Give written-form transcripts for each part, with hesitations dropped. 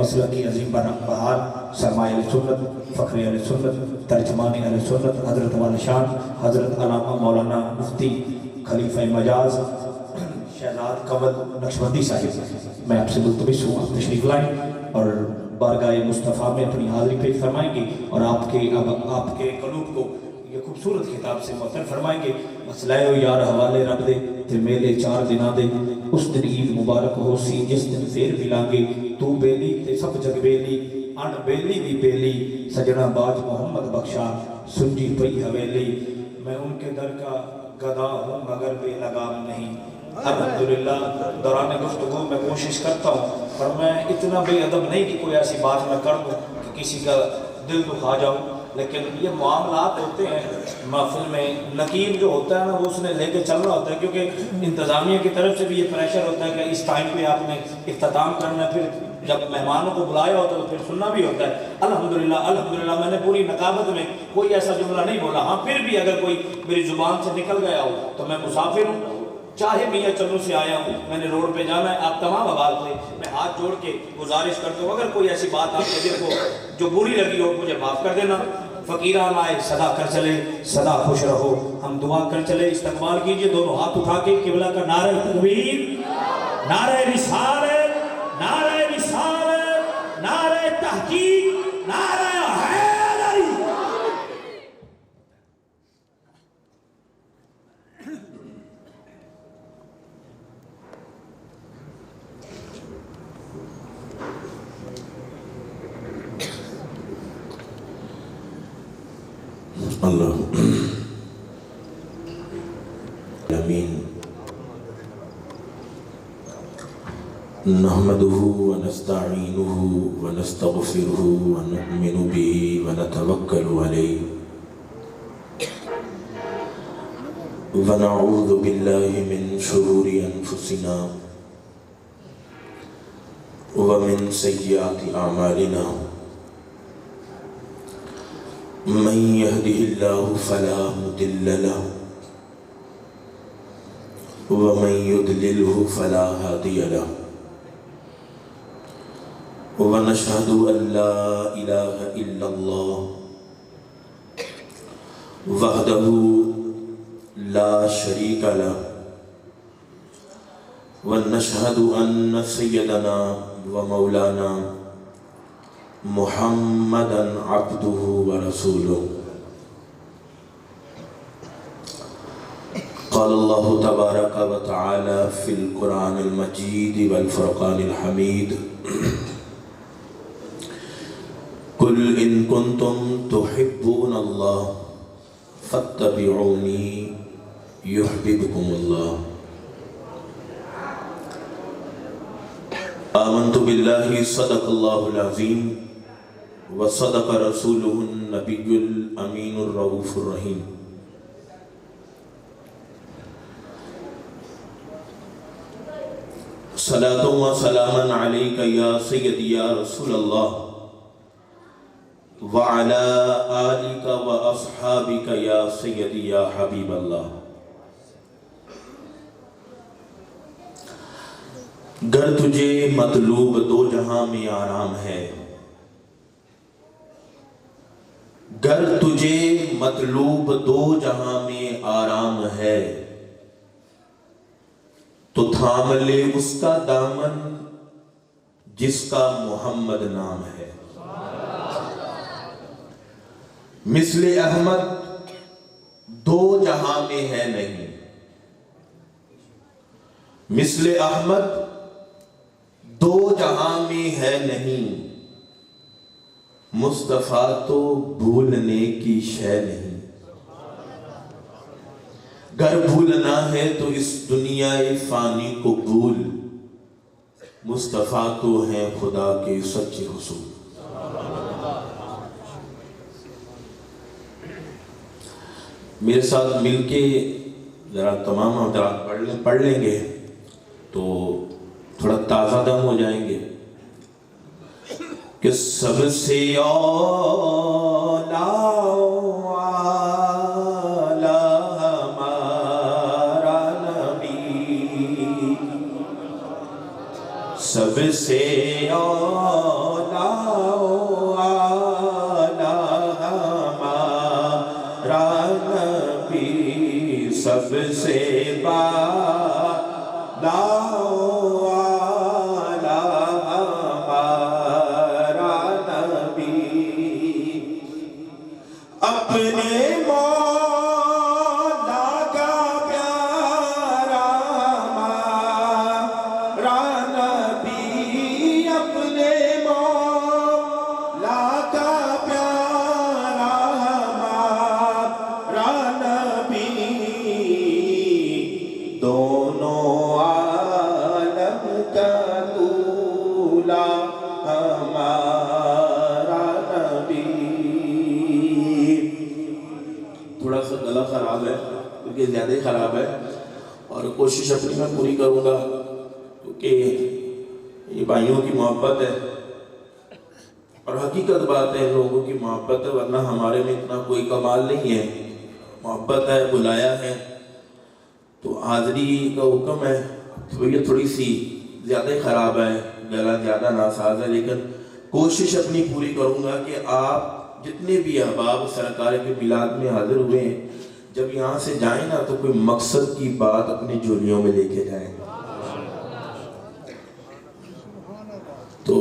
مسلکی عظیم بہار سرمایہ اہل سنت فخر اہل سنت ترجمان اہل سنت حضرت والا شان حضرت علامہ مولانا مفتی خلیفہ مجاز شہزاد قمر نقشبندی صاحب، میں آپ سے ملتمس ہوں آپ تشریف لائیں اور بارگاہ مصطفیٰ میں اپنی حاضری پیش فرمائیں گے اور آپ کے قلوب کو یہ خوبصورت خطاب سے معطر فرمائیں گے۔ مسئلہ یار حوالے رب دے تے میلے 4 دناں دے، اس دن عید مبارک ہو سی جس دن پھر ملانگے، تو بیلی تے سب جگ بیلی، ان بیلی بھی بیلی، سجنہ باج محمد بخشا سنجی پئی حویلی، میں ان کے در کا گدا ہوں مگر بے لگام نہیں۔ الحمدللہ دوران گفتگو میں کوشش کرتا ہوں پر میں اتنا بے ادب نہیں کہ کوئی ایسی بات میں کر دوں کہ کسی کا دل دکھا جاؤں، لیکن یہ معاملات ہوتے ہیں محفل میں، نقیب جو ہوتا ہے نا وہ اس نے لے کے چل رہا ہوتا ہے، کیونکہ انتظامیہ کی طرف سے بھی یہ پریشر ہوتا ہے کہ اس ٹائم پہ آپ نے اختتام کرنا ہے، پھر جب مہمانوں کو بلایا ہوتا ہے تو پھر سننا بھی ہوتا ہے۔ الحمدللہ میں نے پوری نقابت میں کوئی ایسا جملہ نہیں بولا، ہاں پھر بھی اگر کوئی میری زبان سے نکل گیا ہو تو میں مسافر ہوں، چاہے میاں چلو سے آیا ہوں، میں نے روڈ پہ جانا ہے، آپ تمام آواز سے میں ہاتھ جوڑ کے گزارش کرتا ہوں اگر کوئی ایسی بات آپ کے دل کو جو بری لگی ہو مجھے معاف کر دینا۔ فقیران آئے صدا کر چلے، صدا خوش رہو، ہم دعا کر چلے، استقبال کیجئے دونوں ہاتھ اٹھا کے قبلہ کا نعرہ تکبیر، نعرہ رسالت، نعرہ رسالت، نعرہ تحقیق، نعرہ حیدری۔ اللہ امین نحمده ونستعینه ونستغفره ونؤمن به ونتوکل علیہ ونعوذ باللہ من شرور انفسنا ومن سیئات اعمالنا من يهده الله فلا مضل له ومن يضلله فلا هادي له ونشهد أن لا إله إلا الله وحده لا شريك له ونشهد أن سيدنا ومولانا محمدًا عبده ورسوله قال الله تبارك وتعالى في القرآن المجيد والفرقان الحميد قل إن كنتم تحبون الله فاتبعوني يحببكم الله آمنت بالله صدق الله العظيم وصدق رسوله النبي الأمين الرؤوف الرحيم صلاة وسلاما عليك يا سيدي يا رسول الله وعلى آلك وأصحابك يا سيدي يا حبيب الله گر تجھے مطلوب 2 جہاں میں آرام ہے، گر تجھے مطلوب 2 جہاں میں آرام ہے تو تھام لے اس کا دامن جس کا محمد نام ہے۔ مثل احمد 2 جہاں میں ہے نہیں، مثل احمد 2 جہاں میں ہے نہیں، مصطفیٰ تو بھولنے کی شے نہیں۔ گر بھولنا ہے تو اس دنیا فانی کو بھول، مصطفیٰ تو ہیں خدا کے سچے رسول۔ میرے ساتھ مل کے ذرا تمام حضرات پڑھ لیں گے تو تھوڑا تازہ دم ہو جائیں گے کہ سب سے اولا ہمارا نبی، سب سے اولا بلکہ زیادہ ہی خراب ہے، اور کوشش اپنی میں پوری کروں گا، کیونکہ یہ بھائیوں کی محبت ہے اور حقیقت بات ہے، لوگوں کی محبت ہے، ورنہ ہمارے میں اتنا کوئی کمال نہیں ہے، محبت ہے، بلایا ہے تو حاضری کا حکم ہے۔ طبیعت تھوڑی سی زیادہ ہی خراب ہے، گلا زیادہ ناساز ہے، لیکن کوشش اپنی پوری کروں گا کہ آپ جتنے بھی احباب سرکار کے میلاد میں حاضر ہوئے ہیں، جب یہاں سے جائیں نا تو کوئی مقصد کی بات اپنے جھولیوں میں لے کے جائیں۔ تو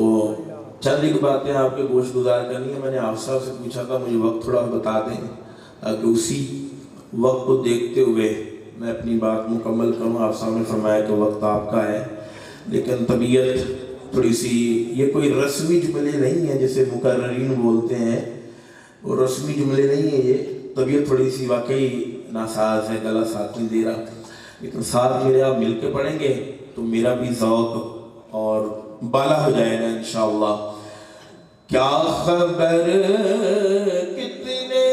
چند ایک باتیں آپ کے گوش گزار کرنی ہے۔ میں نے آپ صاحب سے پوچھا تھا مجھے وقت تھوڑا بتا دیں تاکہ اسی وقت کو دیکھتے ہوئے میں اپنی بات مکمل کروں۔ آپ صاحب نے فرمایا کہ وقت آپ کا ہے، لیکن طبیعت تھوڑی سی، یہ کوئی رسمی جملے نہیں ہیں جیسے مقررین بولتے ہیں، وہ رسمی جملے نہیں ہیں، یہ طبیعت تھوڑی سی واقعی ناساز ہے، گلا ساتھ نہیں دے رہا، لیکن ساتھ میرے آپ مل کے پڑھیں گے تو میرا بھی ذوق اور بالا ہو جائے گا انشاءاللہ۔ کیا خبر کتنے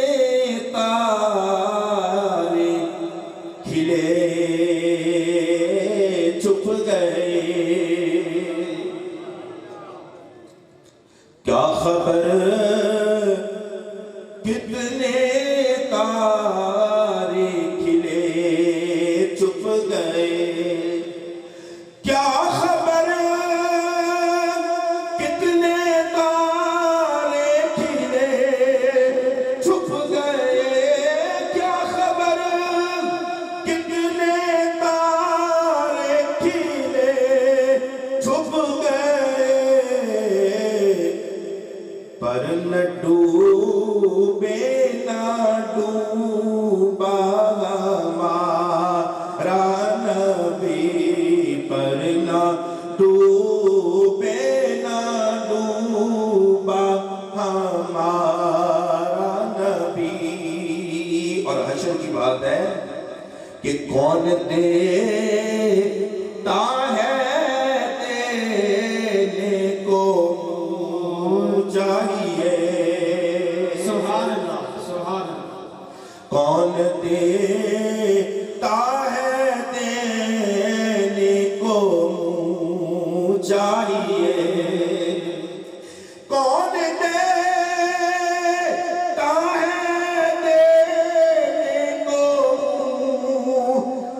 تارے کھلے چھپ گئے، کیا خبر کتنے تارے کھلے چھپ گئے، کیا خبر کتنے تارے کھلے چھپ گئے، کیا خبر کتنے تارے کھلے چھپ گئے، پر نہ ڈوبے نہ ڈوبا ہمارا نبی، پر نہ ڈوبے نہ ڈوبا ہمارا نبی۔ اور حشر کی بات ہے کہ کون دیتا ہے دینے کو چاہیے، سبحان اللہ، سبحان اللہ، کون دیتا ہے دینے کو چاہیے، کون دیتا ہے دینے کو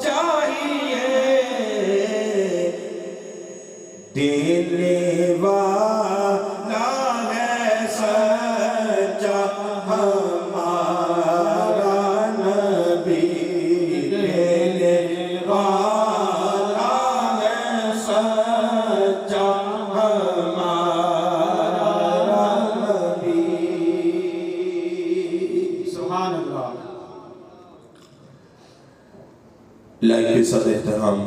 چاہیے، دینے والا ہے سچا ہمارا نبی، دینے والا ہے سچا ہمارا نبی۔ سبحان اللہ۔ لائق کے صد احترام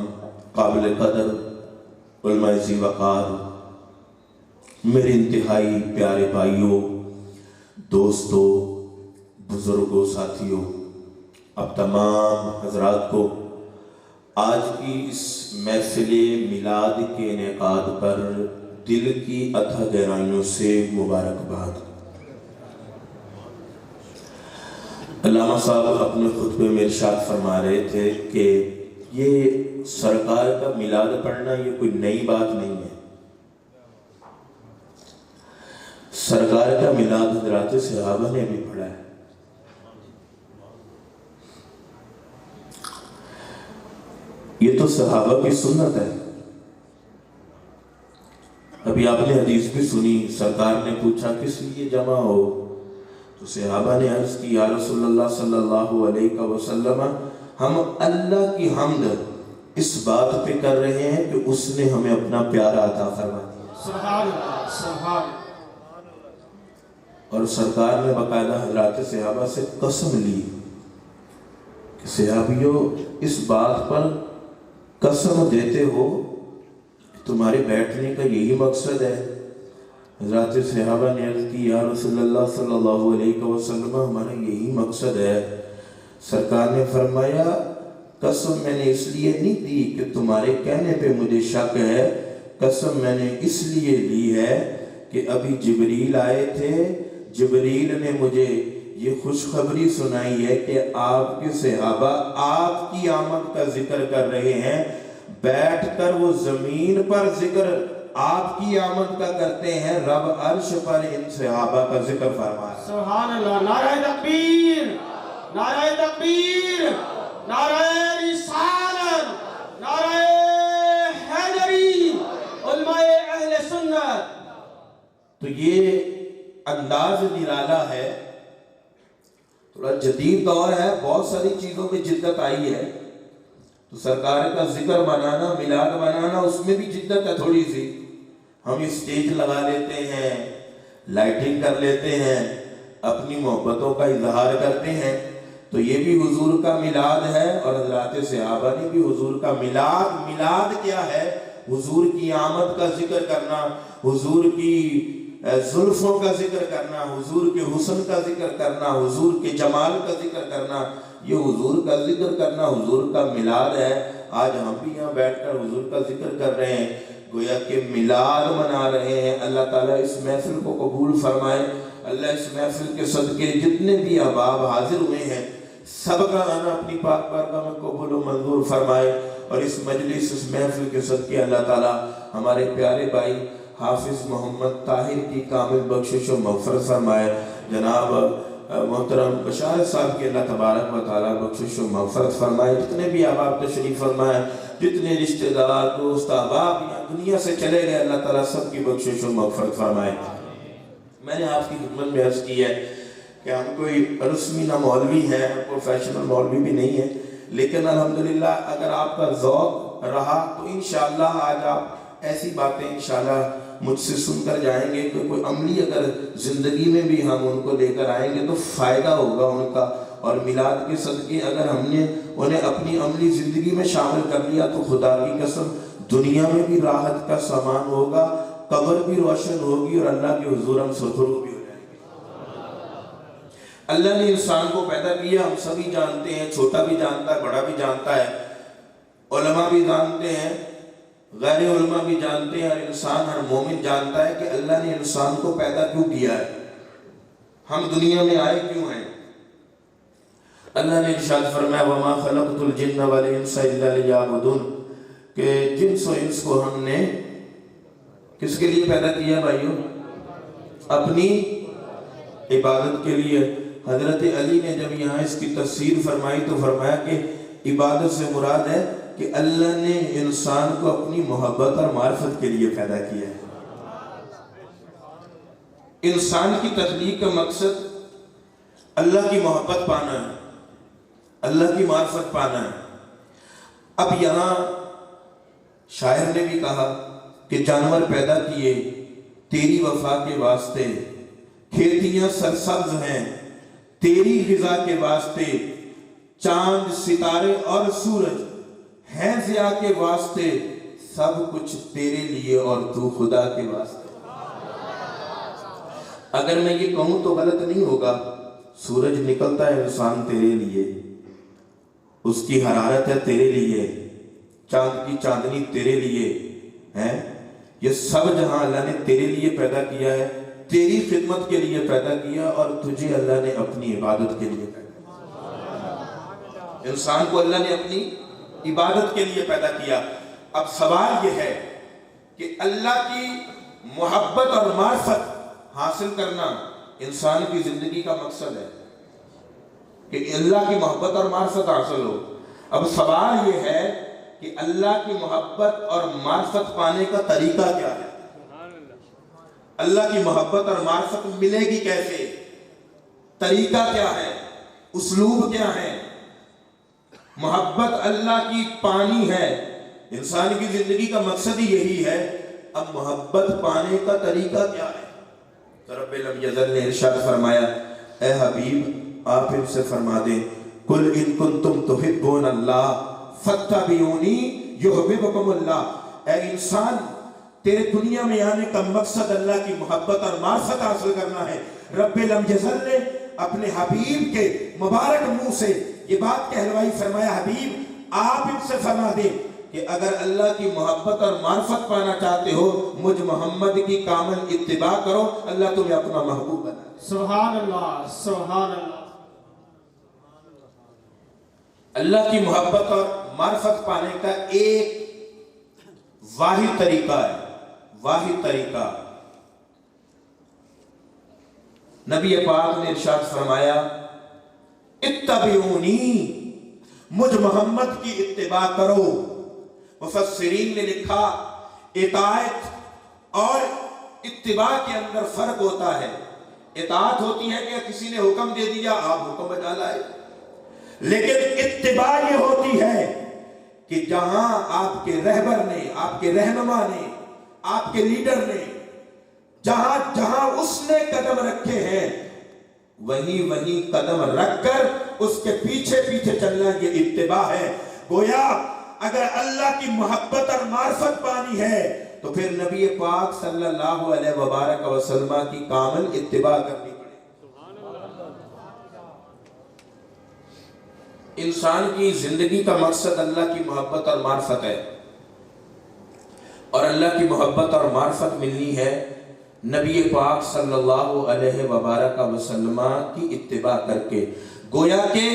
قابل قدر علماء ذی وقار، میرے انتہائی پیارے بھائیوں، دوستوں، بزرگوں، ساتھیوں، اب تمام حضرات کو آج کی اس محفل میلاد کے انعقاد پر دل کی اتھا گہرائیوں سے مبارکباد۔ علامہ صاحب اپنے خطبے میں ارشاد فرما رہے تھے کہ یہ سرکار کا میلاد پڑھنا یہ کوئی نئی بات نہیں ہے، سرکار کا میلاد حضرات صحابہ نے بھی پڑھا ہے۔ یہ تو صحابہ کی سنت ہے۔ ابھی آپ نے حدیث بھی سنی، سرکار نے پوچھا کس لیے جمع ہو، تو صحابہ نے عرض کی یا رسول اللہ صلی اللہ علیہ وسلم، ہم اللہ کی حمد اس بات پہ کر رہے ہیں کہ اس نے ہمیں اپنا پیارا عطا فرما دیا۔ سبحان اللہ، سبحان اللہ۔ اور سرکار نے باقاعدہ حضرات صحابہ سے قسم لی کہ صحابیوں اس بات پر قسم دیتے ہو کہ تمہارے بیٹھنے کا یہی مقصد ہے۔ حضرات صحابہ نے عرض کی یا رسول اللہ صلی اللہ علیہ وسلم، ہمارا یہی مقصد ہے۔ سرکار نے فرمایا قسم میں نے اس لیے نہیں دی کہ تمہارے کہنے پہ مجھے شک ہے، قسم میں نے اس لیے لی ہے کہ ابھی جبریل آئے تھے، جبریل نے مجھے یہ خوشخبری سنائی ہے کہ آپ کے صحابہ آپ کی آمد کا ذکر کر رہے ہیں، بیٹھ کر وہ زمین پر ذکر آپ کی آمد کا کرتے ہیں، رب عرش پر ان صحابہ کا ذکر فرما ہے۔ سبحان اللہ، نعرہ تکبیر، نعرہ تکبیر، نعرہ رسالت، نعرہ حیدری، علماء اہل سنت۔ تو یہ انداز نرالا ہے، تھوڑا جدید دور ہے، بہت ساری چیزوں میں جدت آئی ہے، تو سرکار کا ذکر منانا، میلاد منانا، اس میں بھی جدت ہے تھوڑی سی۔ ہم اسٹیج لگا لیتے ہیں، لائٹنگ کر لیتے ہیں، اپنی محبتوں کا اظہار کرتے ہیں، تو یہ بھی حضور کا میلاد ہے، اور حضرات صحابہ نے بھی حضور کا میلاد کیا ہے؟ حضور کی آمد کا ذکر کرنا، حضور کی زلفوں کا ذکر کرنا، حضور کے حسن کا ذکر کرنا، حضور کے جمال کا ذکر کرنا، یہ حضور کا ذکر کرنا حضور کا میلاد ہے۔ آج ہم بھی یہاں بیٹھ کر حضور کا ذکر کر رہے ہیں، گویا کہ میلاد منا رہے ہیں۔ اللہ تعالیٰ اس محفل کو قبول فرمائے، اللہ اس محفل کے صدقے جتنے بھی احباب حاضر ہوئے ہیں سب کا آنا اپنی پاک بارگاہ میں قبول و منظور فرمائے، اور اس مجلس، اس محفل کے صدقے اللہ تعالیٰ ہمارے پیارے بھائی حافظ محمد طاہر کی کامل بخشش و مغفرت فرمائے، جناب محترم بشار صاحب کی اللہ تبارک و تعالیٰ بخشش و مغفرت فرمائے، جتنے بھی احباب تشریف فرمائے، جتنے رشتہ دار دوست احباب یہاں دنیا سے چلے گئے، اللہ تعالیٰ سب کی بخشش و مغفرت فرمائے۔ میں نے آپ کی خدمت میں عرض کی ہے کہ ہم کوئی رسمی نہ مولوی ہیں، پروفیشنل مولوی بھی نہیں ہے، لیکن الحمدللہ اگر آپ کا ذوق رہا تو انشاءاللہ آج آپ ایسی باتیں انشاءاللہ مجھ سے سن کر جائیں گے کہ کوئی عملی اگر زندگی میں بھی ہم ان کو لے کر آئیں گے تو فائدہ ہوگا ان کا، اور میلاد کے صدقے اگر ہم نے انہیں اپنی عملی زندگی میں شامل کر لیا تو خدا کی قسم دنیا میں بھی راحت کا سامان ہوگا، قبر بھی روشن ہوگی، اور اللہ کے حضور ہم سرخرو بھی ہو جائیں گے۔ اللہ نے انسان کو پیدا کیا، ہم سبھی جانتے ہیں، چھوٹا بھی جانتا ہے، بڑا بھی جانتا ہے، علماء بھی جانتے ہیں، غیر علماء بھی جانتے ہیں، اور انسان ہر مومن جانتا ہے کہ اللہ نے انسان کو پیدا کیوں کیا ہے، ہم دنیا میں آئے کیوں ہیں۔ اللہ نے ارشاد فرمایا وَمَا خَلَقْتُ الْجِنَّ وَالْإِنسَ إِلَّا لِيَعْبُدُونَ، کہ جنس و انس کو ہم نے کس کے لیے پیدا کیا بھائیوں؟ اپنی عبادت کے لیے۔ حضرت علی نے جب یہاں اس کی تفسیر فرمائی تو فرمایا کہ عبادت سے مراد ہے کہ اللہ نے انسان کو اپنی محبت اور معرفت کے لیے پیدا کیا ہے۔ انسان کی تخلیق کا مقصد اللہ کی محبت پانا ہے، اللہ کی معرفت پانا ہے۔ اب یہاں شاعر نے بھی کہا کہ جانور پیدا کیے تیری وفا کے واسطے، کھیتیاں سرسبز ہیں تیری غذا کے واسطے، چاند ستارے اور سورج ہیں ضیاء کے واسطے، سب کچھ تیرے لیے اور تو خدا کے واسطے۔ اگر میں یہ کہوں تو غلط نہیں ہوگا، سورج نکلتا ہے انسان تیرے لیے، اس کی حرارت ہے تیرے لیے، چاند کی چاندنی تیرے لیے ہے، یہ سب جہاں اللہ نے تیرے لیے پیدا کیا ہے، تیری خدمت کے لیے پیدا کیا، اور تجھے اللہ نے اپنی عبادت کے لیے پیدا کیا۔ انسان کو اللہ نے اپنی عبادت کے لیے پیدا کیا۔ اب سوال یہ ہے کہ اللہ کی محبت اور معرفت حاصل کرنا انسان کی زندگی کا مقصد ہے کہ اللہ کی محبت اور معرفت حاصل ہو۔ اب سوال یہ ہے کہ اللہ کی محبت اور معرفت پانے کا طریقہ کیا ہے؟ اللہ کی محبت اور معرفت ملے گی کیسے؟ طریقہ کیا ہے؟ اسلوب کیا ہے؟ محبت اللہ کی پانی ہے، انسان کی زندگی کا مقصد ہی یہی ہے۔ اب محبت پانے کا طریقہ کیا ہے؟ تو رب لم یزل نے ارشاد فرمایا اے حبیب آپ ان سے فرما دیں قل ان کنتم تحبون اللہ فاتبعونی یحببکم اللہ۔ اے انسان تیرے دنیا میں آنے کا مقصد اللہ کی محبت اور معرفت حاصل کرنا ہے۔ رب لم یزل نے اپنے حبیب کے مبارک منہ سے یہ بات کہلوائی، فرمایا حبیب آپ ان سے فرما دیں کہ اگر اللہ کی محبت اور معرفت پانا چاہتے ہو مجھ محمد کی کامل اتباع کرو، اللہ تمہیں اپنا محبوب بنا دے۔ سبحان اللہ، سبحان اللہ۔ اللہ کی محبت اور معرفت پانے کا ایک واحد طریقہ ہے، واحد طریقہ۔ نبی پاک نے ارشاد فرمایا اتبعونی، مجھ محمد کی اتباع کرو۔ مفسرین نے لکھا اطاعت اور اتباع کے اندر فرق ہوتا ہے۔ اطاعت ہوتی ہے کہ کسی نے حکم دے دیا آپ حکم بجا لائے، لیکن اتباع یہ ہوتی ہے کہ جہاں آپ کے رہبر نے، آپ کے رہنما نے، آپ کے لیڈر نے جہاں جہاں اس نے قدم رکھے ہیں وہیں قدم رکھ کر اس کے پیچھے پیچھے چلنا، یہ اتباع ہے۔ گویا اگر اللہ کی محبت اور معرفت پانی ہے تو پھر نبی پاک صلی اللہ علیہ وبارک وسلم کی کامل اتباع کرنی پڑے۔ انسان کی زندگی کا مقصد اللہ کی محبت اور معرفت ہے، اور اللہ کی محبت اور معرفت ملنی ہے نبی پاک صلی اللہ علیہ وبارک وسلم کی اتباع کر کے۔ گویا کہ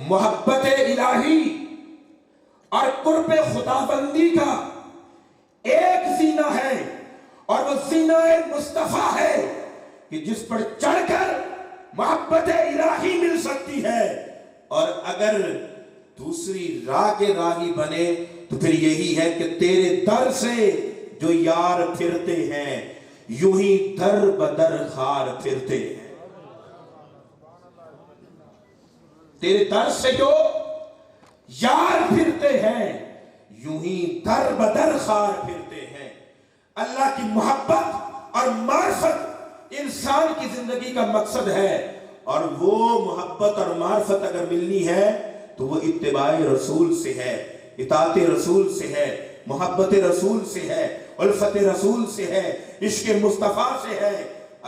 محبت الہی اور قرب خداوندی کا ایک زینہ ہے، اور وہ زینہ مصطفیٰ ہے کہ جس پر چڑھ کر محبت الہی مل سکتی ہے، اور اگر دوسری راہ کے راہی بنے تو پھر یہی ہے کہ تیرے در سے جو یار پھرتے ہیں یوں ہی در بدر خار پھرتے ہیں۔ تیرے در سے جو یار پھرتے ہیں یوں ہی در بدر خار پھرتے ہیں۔ اللہ کی محبت اور معرفت انسان کی زندگی کا مقصد ہے، اور وہ محبت اور معرفت اگر ملنی ہے تو وہ اتباع رسول سے ہے، اطاعت رسول سے ہے، محبت رسول سے ہے، الفت رسول سے ہے، عشق مصطفیٰ سے ہے۔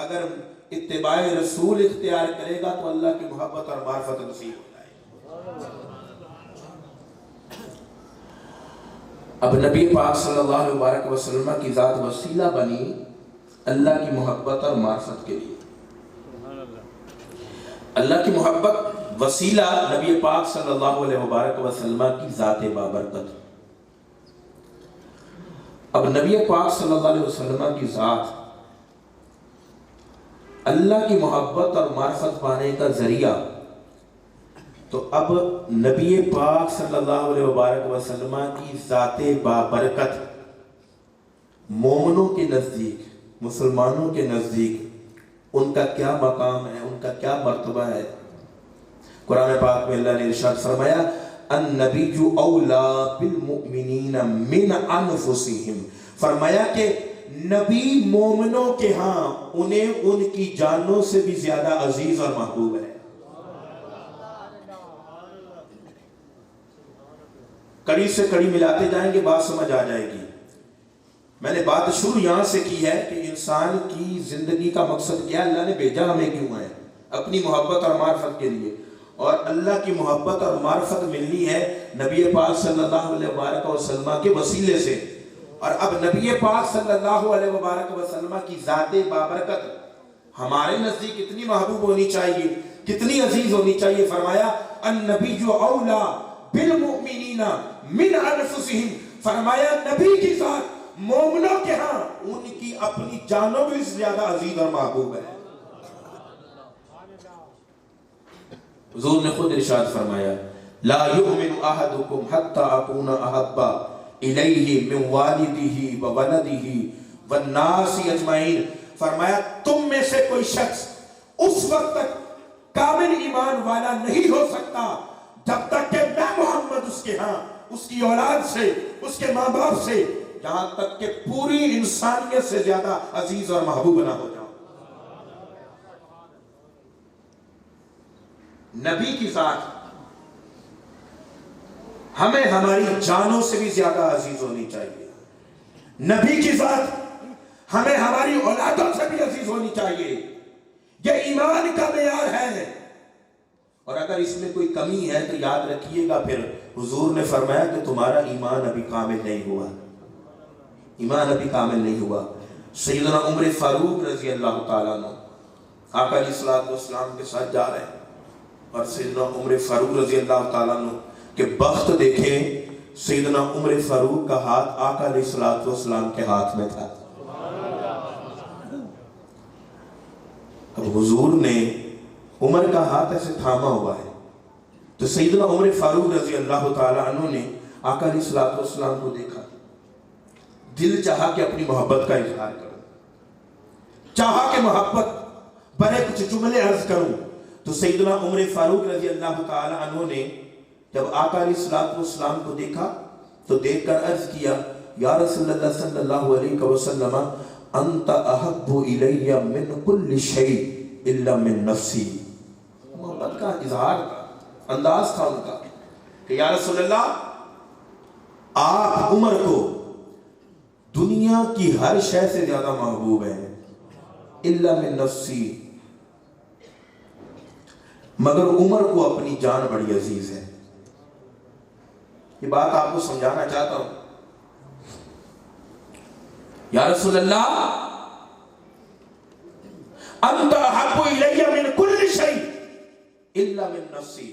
اگر اتباع رسول اختیار کرے گا تو اللہ کی محبت اور معرفت نصیب ہو جائے گی۔ اب نبی پاک صلی اللہ علیہ وسلم کی ذات وسیلہ بنی اللہ کی محبت اور معرفت کے لیے۔ اللہ کی محبت وسیلہ نبی پاک صلی اللہ علیہ وسلم کی ذات بابرکت۔ اب نبی پاک صلی اللہ علیہ وسلم کی ذات اللہ کی محبت اور معرفت پانے کا ذریعہ، تو اب نبی پاک صلی اللہ علیہ وسلم کی ذات بابرکت مومنوں کے نزدیک، مسلمانوں کے نزدیک ان کا کیا مقام ہے، ان کا کیا مرتبہ ہے۔ قرآن پاک میں اللہ نے ارشاد فرمایا النبی اولا بالمؤمنین من انفسہم، فرمایا کہ نبی مومنوں کے ہاں انہیں ان کی جانوں سے بھی زیادہ عزیز اور محبوب ہے۔ کڑی سے کڑی ملاتے جائیں گے بات سمجھ آ جائے گی۔ میں نے بات شروع یہاں سے کی ہے کہ انسان کی زندگی کا مقصد کیا، اللہ نے بھیجا ہمیں کیوں ہے، اپنی محبت اور معرفت کے لیے، اور اللہ کی محبت اور معرفت ملنی ہے نبی پاک صلی اللہ علیہ وسلم کے وسیلے سے۔ اور اب نبی پاک صلی اللہ علیہ وسلم کی ذات بابرکت ہمارے نزدیک کتنی محبوب ہونی چاہیے، کتنی عزیز ہونی چاہیے۔ فرمایا النبی اولا بالمؤمنین من انفسہم، فرمایا نبی کی ذات مومنوں کے ہاں ان کی اپنی جانوں بھی زیادہ عزیز اور محبوب ہے۔ حضور نے خود ارشاد فرمایا لا یؤمن احدکم حتی اکون احب الیہ من والدہ وولدہ والناس اجمعین، فرمایا تم میں سے کوئی شخص اس وقت تک کامل ایمان والا نہیں ہو سکتا جب تک کہ میں محمد اس کے ہاں، اس کی اولاد سے، اس کے ماں باپ سے، جہاں تک کہ پوری انسانیت سے زیادہ عزیز اور محبوب نہ ہو جاؤں۔ نبی کی ذات ہمیں ہماری جانوں سے بھی زیادہ عزیز ہونی چاہیے، نبی کی ذات ہمیں ہماری اولادوں سے بھی عزیز ہونی چاہیے۔ یہ ایمان کا معیار ہے، اور اگر اس میں کوئی کمی ہے تو یاد رکھیے گا پھر حضور نے فرمایا کہ تمہارا ایمان ابھی کامل نہیں ہوا، ایمان ابھی کامل نہیں ہوا۔ سیدنا عمر فاروق رضی اللہ تعالیٰ عنہ آقا علیہ الصلوۃ والسلام کے ساتھ جا رہے ہیں، اور سیدنا عمر فاروق رضی اللہ تعالیٰ عنہ کے بخت دیکھیں، سیدنا عمر فاروق کا ہاتھ آقا علیہ الصلوۃ والسلام کے ہاتھ میں تھا۔ اب حضور نے عمر کا ہاتھ ایسے تھاما ہوا ہے، تو سیدنا عمر فاروق رضی اللہ تعالیٰ عنہ نے آقا علیہ الصلوۃ والسلام کو دیکھا، دل چاہا کہ اپنی محبت کا اظہار کروں، چاہا کہ محبت بڑے کچھ جملے عرض کروں۔ تو سیدنا عمر فاروق رضی اللہ تعالیٰ عنہ نے جب آقا علیہ الصلوۃ والسلام کو دیکھا تو دیکھ کر عرض کیا، یا رسول اللہ صلی اللہ علیہ وسلم انت احب الی من کل شیء الا من نفسی۔ محبت کا اظہار تھا، انداز تھا ان کا کہ یا رسول اللہ آپ عمر کو دنیا کی ہر شے سے زیادہ محبوب ہیں، الا من نفسی، مگر عمر کو اپنی جان بڑی عزیز ہے۔ یہ بات آپ کو سمجھانا چاہتا ہوں، یا رسول اللہ انت احب الی من کل شیء الا من نفسی،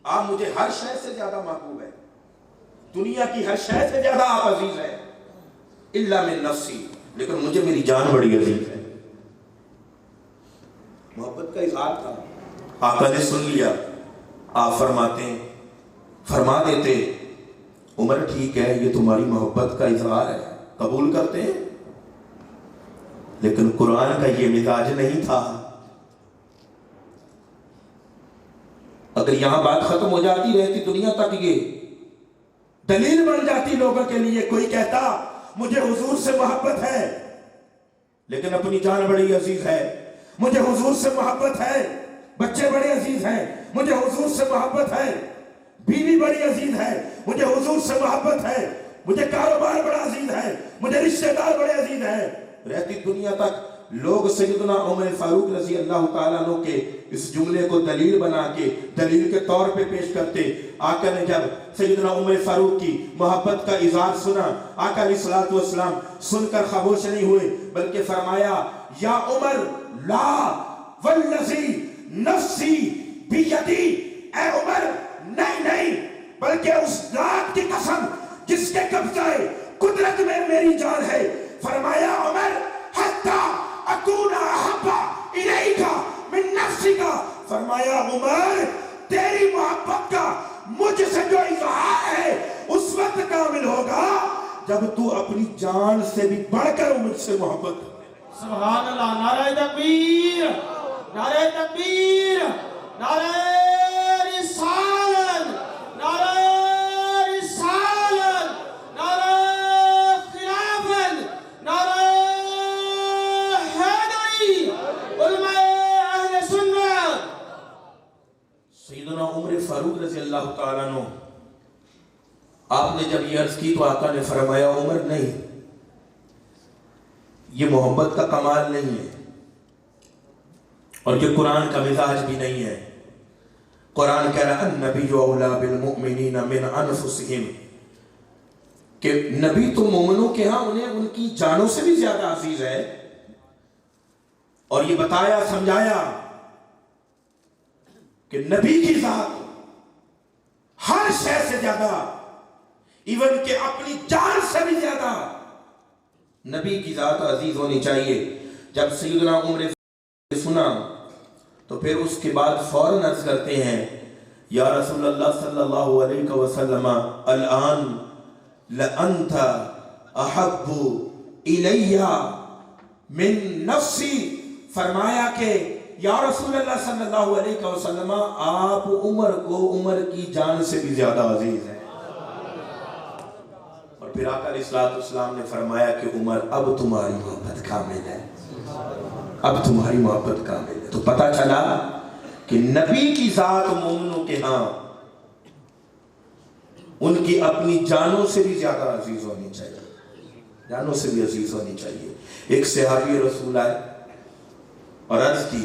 آپ مجھے ہر شے سے زیادہ محبوب ہے، دنیا کی ہر شے سے زیادہ آپ عزیز ہیں، الا من نفسی، لیکن مجھے میری جان بڑی عزیز ہے۔ محبت کا اظہار تھا۔ آقا نے سن لیا، آپ فرما دیتے عمر ٹھیک ہے، یہ تمہاری محبت کا اظہار ہے، قبول کرتے ہیں، لیکن قرآن کا یہ مزاج نہیں تھا۔ اگر یہاں بات ختم ہو جاتی رہتی دنیا تک، یہ دلیل بن جاتی لوگوں کے لیے، کوئی کہتا مجھے حضور سے محبت ہے لیکن اپنی جان بڑی عزیز ہے، مجھے حضور سے محبت ہے، بچے بڑے عزیز ہیں، مجھے حضور سے محبت ہے، بیوی بڑی عزیز ہے، مجھے حضور سے محبت ہے، مجھے کاروبار بڑا عزیز ہے، مجھے رشتہ دار بڑے عزیز ہیں، رہتی دنیا تک لوگ سیدنا عمر فاروق رضی اللہ تعالیٰ عنہ کے اس جملے کو دلیل بنا کے دلیل کے طور پہ پیش کرتے۔ آقا نے جب سیدنا عمر فاروق کی محبت کا اظہار سنا، آقا علیہ الصلوۃ والسلام سن کر خاموش نہیں ہوئے، بلکہ فرمایا، یا عمر لا والذی نفسی بیدی، اے عمر نہیں، بلکہ اس ذات کی قسم جس کے قبضہ قدرت میں میری جان ہے۔ فرمایا عمر حتی اکون احب الیک من نفسک، فرمایا عمر تیری محبت کا مجھ سے جو اظہار ہے اس وقت کامل ہوگا جب تو اپنی جان سے بھی بڑھ کر مجھ سے محبت کرے۔ سبحان اللہ، نعرہ تکبیر، نعرہ تکبیر، نعرہ رسالت، نعرہ رسالت، نعرہ خلافت، نعرہ حیدری، علماء اہل سنت۔ سیدنا عمر فاروق رضی اللہ تعالیٰ عنہ آپ نے جب یہ عرض کی تو آقا نے فرمایا، عمر نہیں، یہ محبت کا کمال نہیں ہے اور یہ قرآن کا مزاج بھی نہیں ہے۔ قرآن کہہ رہا ہے النبی اولیٰ بالمؤمنین من انفسہم، کہ نبی تو مومنوں کے ہاں انہیں ان کی جانوں سے بھی زیادہ عزیز ہے، اور یہ بتایا سمجھایا کہ نبی کی ذات ہر شے سے زیادہ، ایون کہ اپنی جان سے بھی زیادہ نبی کی ذات عزیز ہونی چاہیے۔ جب سیدنا عمر سنا تو پھر اس کے بعد فوراً عرض کرتے ہیں، یا رسول اللہ صلی اللہ علیہ وسلم الان لأنت احب الی من نفسی، فرمایا کہ یا رسول اللہ صلی اللہ علیہ وسلم آپ عمر کو عمر کی جان سے بھی زیادہ عزیز ہیں۔ اور پھر آقا علیہ السلام نے فرمایا کہ عمر اب تمہاری محبت کامل ہے، اب تمہاری محبت کامل ہے۔ تو پتہ چلا کہ نبی کی ذات مومنوں کے ہاں ان کی اپنی جانوں سے بھی زیادہ عزیز ہونی چاہیے، جانوں سے بھی عزیز ہونی چاہیے۔ ایک صحابی رسول آئے اور عرض کی،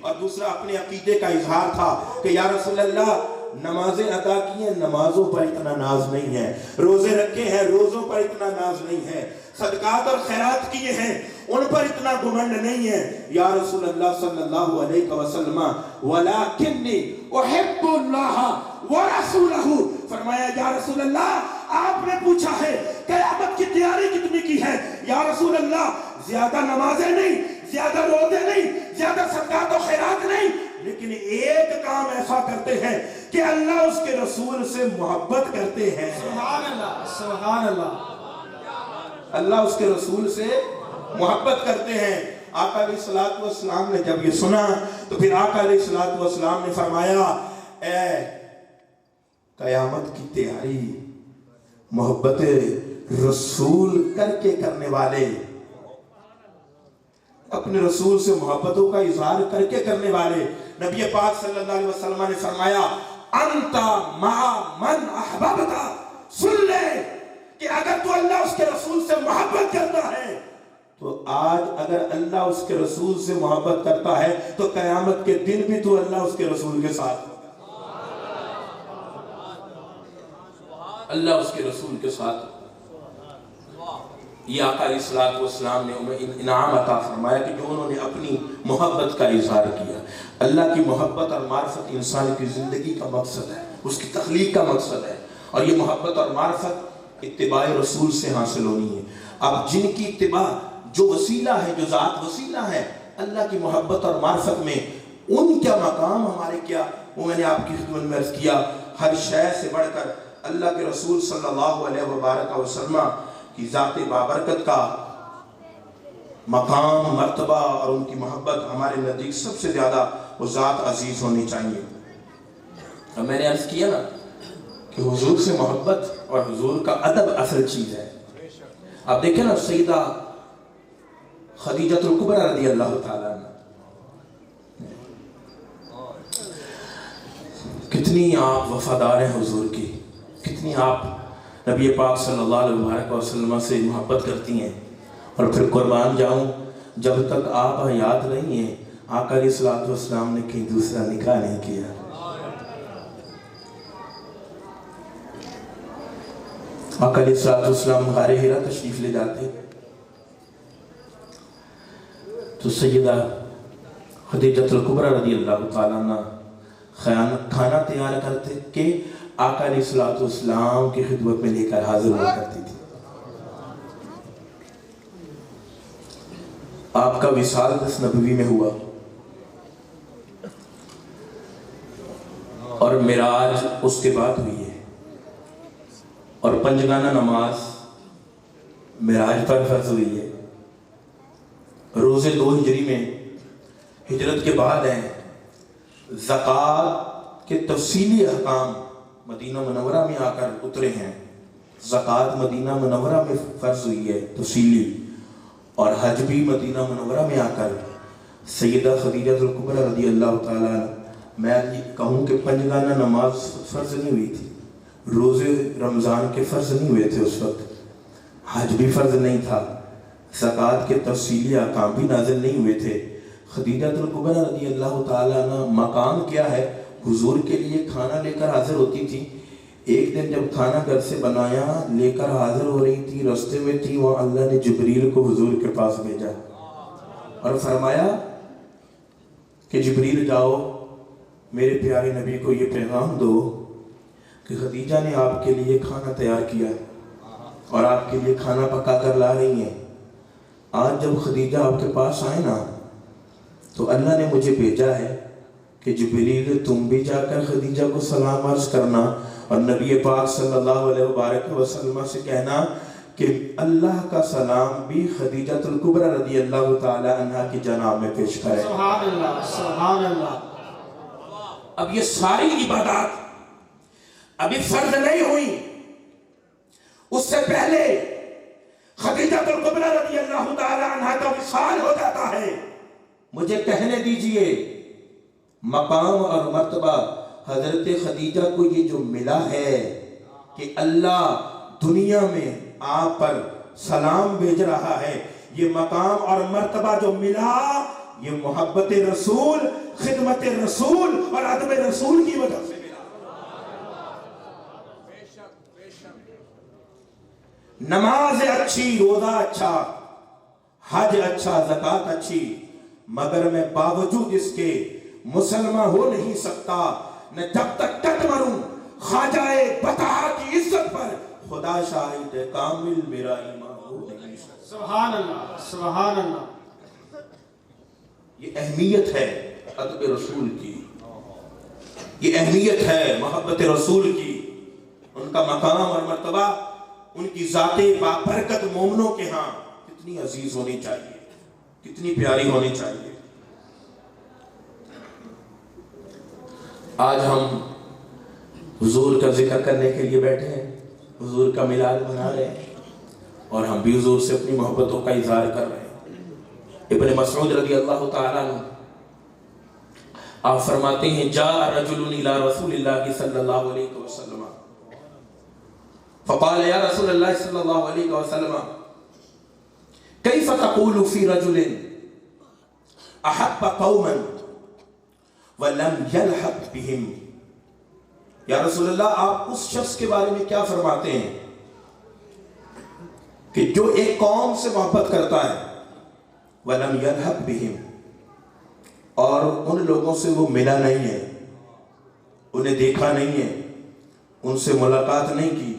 اور دوسرا اپنے عقیدے کا اظہار تھا کہ یا رسول اللہ نمازیں ادا کی ہیں، نمازوں پر اتنا ناز نہیں ہے، روزے رکھے ہیں، روزوں پر اتنا ناز نہیں ہے، صدقات اور خیرات کیے ہیں، ان پر اتنا گھمنڈ نہیں ہے یا رسول اللہ صلی اللہ علیہ وسلم، ولیکنی احب اللہ ورسولہ، فرمایا یا رسول اللہ آپ نے پوچھا ہے قیامت کی تیاری کتنی کی ہے، یا رسول اللہ زیادہ نمازیں نہیں، زیادہ روزے نہیں، زیادہ صدقات و خیرات نہیں، لیکن ایک کام ایسا کرتے ہیں کہ اللہ اس کے رسول سے محبت کرتے ہیں۔ سبحان اللہ، سبحان اللہ۔ اللہ اس کے رسول سے محبت کرتے ہیں۔ آقا علیہ السلام نے جب یہ سنا تو پھر آقا علیہ السلام نے فرمایا اے قیامت کی تیاری محبت رسول کر کے کرنے والے، اپنے رسول سے محبتوں کا اظہار کر کے کرنے والے، نبی پاک صلی اللہ علیہ وسلم نے فرمایا انتا مع من احببتا، سن لے کہ اگر تو اللہ اس کے رسول سے محبت کرتا ہے تو آج اگر اللہ اس کے رسول سے محبت کرتا ہے تو قیامت کے دن بھی تو اللہ اس کے رسول کے ساتھ ہوگا، اللہ اس کے رسول کے ساتھ ہوگا۔ یہ آقا علیہ السلام نے انہیں انعام عطا فرمایا کہ جو انہوں نے اپنی محبت کا اظہار کیا۔ اللہ کی محبت اور معرفت انسان کی زندگی کا مقصد ہے، اس کی تخلیق کا مقصد ہے، اور یہ محبت اور معرفت اتباع رسول سے حاصل ہونی ہے۔ اب جن کی اتباع جو وسیلہ ہے، جو ذات وسیلہ ہے اللہ کی محبت اور معرفت میں، ان کا مقام ہمارے کیا، وہ میں نے آپ کی خدمت میں عرض کیا، ہر شے سے بڑھ کر اللہ کے رسول صلی اللہ علیہ وبارک وسلم کی ذات بابرکت کا مقام، مرتبہ اور ان کی محبت ہمارے نزدیک سب سے زیادہ وہ ذات عزیز ہونی چاہیے۔ اور میں نے عرض کیا نا کہ حضور سے محبت اور حضور کا ادب اصل چیز ہے۔ آپ دیکھیں نا سیدہ خدیجہ الکبریٰ رضی اللہ تعالیٰ عنہ، کتنی آپ وفادار ہیں حضور کی، کتنی آپ نبی پاک صلی اللہ علیہ وسلم سے محبت کرتی ہیں، اور پھر قربان جاؤں جب تک آپ حیات نہیں ہیں آقا علیہ السلام نے کہیں دوسرا نکاح نہیں کیا۔ آقا علیہ السلام غار حرا تشریف لے جاتے تو سیدہ خدیجہ الکبریٰ رضی اللہ تعالیٰ عنہ کھانا تیار کرتے کہ آقا علیہ السلام کی خدمت میں لے کر حاضر ہوا کرتی تھی۔ آپ کا وصال 10 نبوی میں ہوا اور معراج اس کے بعد ہوئی ہے، اور پنجگانہ نماز معراج پر فرض ہوئی ہے، روزے 2 ہجری میں ہجرت کے بعد ہیں، زکوٰۃ کے تفصیلی احکام مدینہ منورہ میں آ کر اترے ہیں، زکوٰۃ مدینہ منورہ میں فرض ہوئی ہے تفصیلی، اور حج بھی مدینہ منورہ میں آ کر سیدہ خدیجہ الکبریٰ رضی اللہ تعالیٰ عنہ، میں کہوں کہ پنجگانہ نماز فرض نہیں ہوئی تھی، روزے رمضان کے فرض نہیں ہوئے تھے اس وقت، حج بھی فرض نہیں تھا، زکوٰۃ کے تفصیلی احکام بھی نازل نہیں ہوئے تھے۔ خدیجہ الکبریٰ رضی اللہ تعالیٰ عنہ مقام کیا ہے، حضور کے لیے کھانا لے کر حاضر ہوتی تھی۔ ایک دن جب کھانا گھر سے بنایا لے کر حاضر ہو رہی تھی، راستے میں تھی، وہاں اللہ نے جبریل کو حضور کے پاس بھیجا اور فرمایا کہ جبریل جاؤ میرے پیارے نبی کو یہ پیغام دو کہ خدیجہ نے آپ کے لیے کھانا تیار کیا اور آپ کے لیے کھانا پکا کر لا رہی ہیں۔ آج جب خدیجہ آپ کے پاس آئے نا تو اللہ نے مجھے بھیجا ہے کہ جبریل تم بھی جا کر خدیجہ کو سلام عرض کرنا اور نبی پاک صلی اللہ علیہ وبارک وسلم سے کہنا کہ اللہ کا سلام بھی خدیجہ الکبریٰ رضی اللہ تعالی عنہ کی جناب میں پیش کرے۔ سبحان اللہ، سبحان اللہ۔ اب یہ ساری عبادات ابھی فرض نہیں ہوئی، اس سے پہلے خدیجہ الکبریٰ رضی اللہ تعالی عنہ کا وصال ہو جاتا ہے۔ مجھے کہنے دیجئے مقام اور مرتبہ حضرت خدیجہ کو یہ جو ملا ہے کہ اللہ دنیا میں آپ پر سلام بھیج رہا ہے، یہ مقام اور مرتبہ جو ملا یہ محبت رسول، خدمت رسول اور ادب رسول کی وجہ سے ملا۔ نماز اچھی، روزہ اچھا، حج اچھا، زکوٰۃ اچھی، مگر میں باوجود اس کے مسلمان ہو نہیں سکتا، نہ جب تک ٹٹ مروں خواجہ بطحا کی عزت پر، خدا شاہد کامل میرا ایمان ہو نہیں سکتا۔ سبحان اللہ، سبحان اللہ۔ یہ اہمیت ہے ادب رسول کی، یہ اہمیت ہے محبت رسول کی، ان کا مقام اور مرتبہ، ان کی ذات بابرکت مومنوں کے ہاں کتنی عزیز ہونی چاہیے، کتنی پیاری ہونی چاہیے۔ آج ہم حضور کا ذکر کرنے کے لیے بیٹھے ہیں، حضور کا میلاد منا رہے ہیں، اور ہم بھی حضور سے اپنی محبتوں کا اظہار کر رہے ہیں۔ ابن مسعود رضی اللہ تعالیٰ عنہ آپ فرماتے ہیں جاء رجل الى رسول اللہ صلی اللہ علیہ وسلم فقال یا رسول اللہ صلی اللہ علیہ وسلم کیف تقول فی رجل احب قوما ولم یلحق بهم، یا رسول اللہ آپ اس شخص کے بارے میں کیا فرماتے ہیں کہ جو ایک قوم سے محبت کرتا ہے وَلَمْ يَلْحَقْ بِهِمْ، اور ان لوگوں سے وہ ملا نہیں ہے، انہیں دیکھا نہیں ہے، ان سے ملاقات نہیں کی،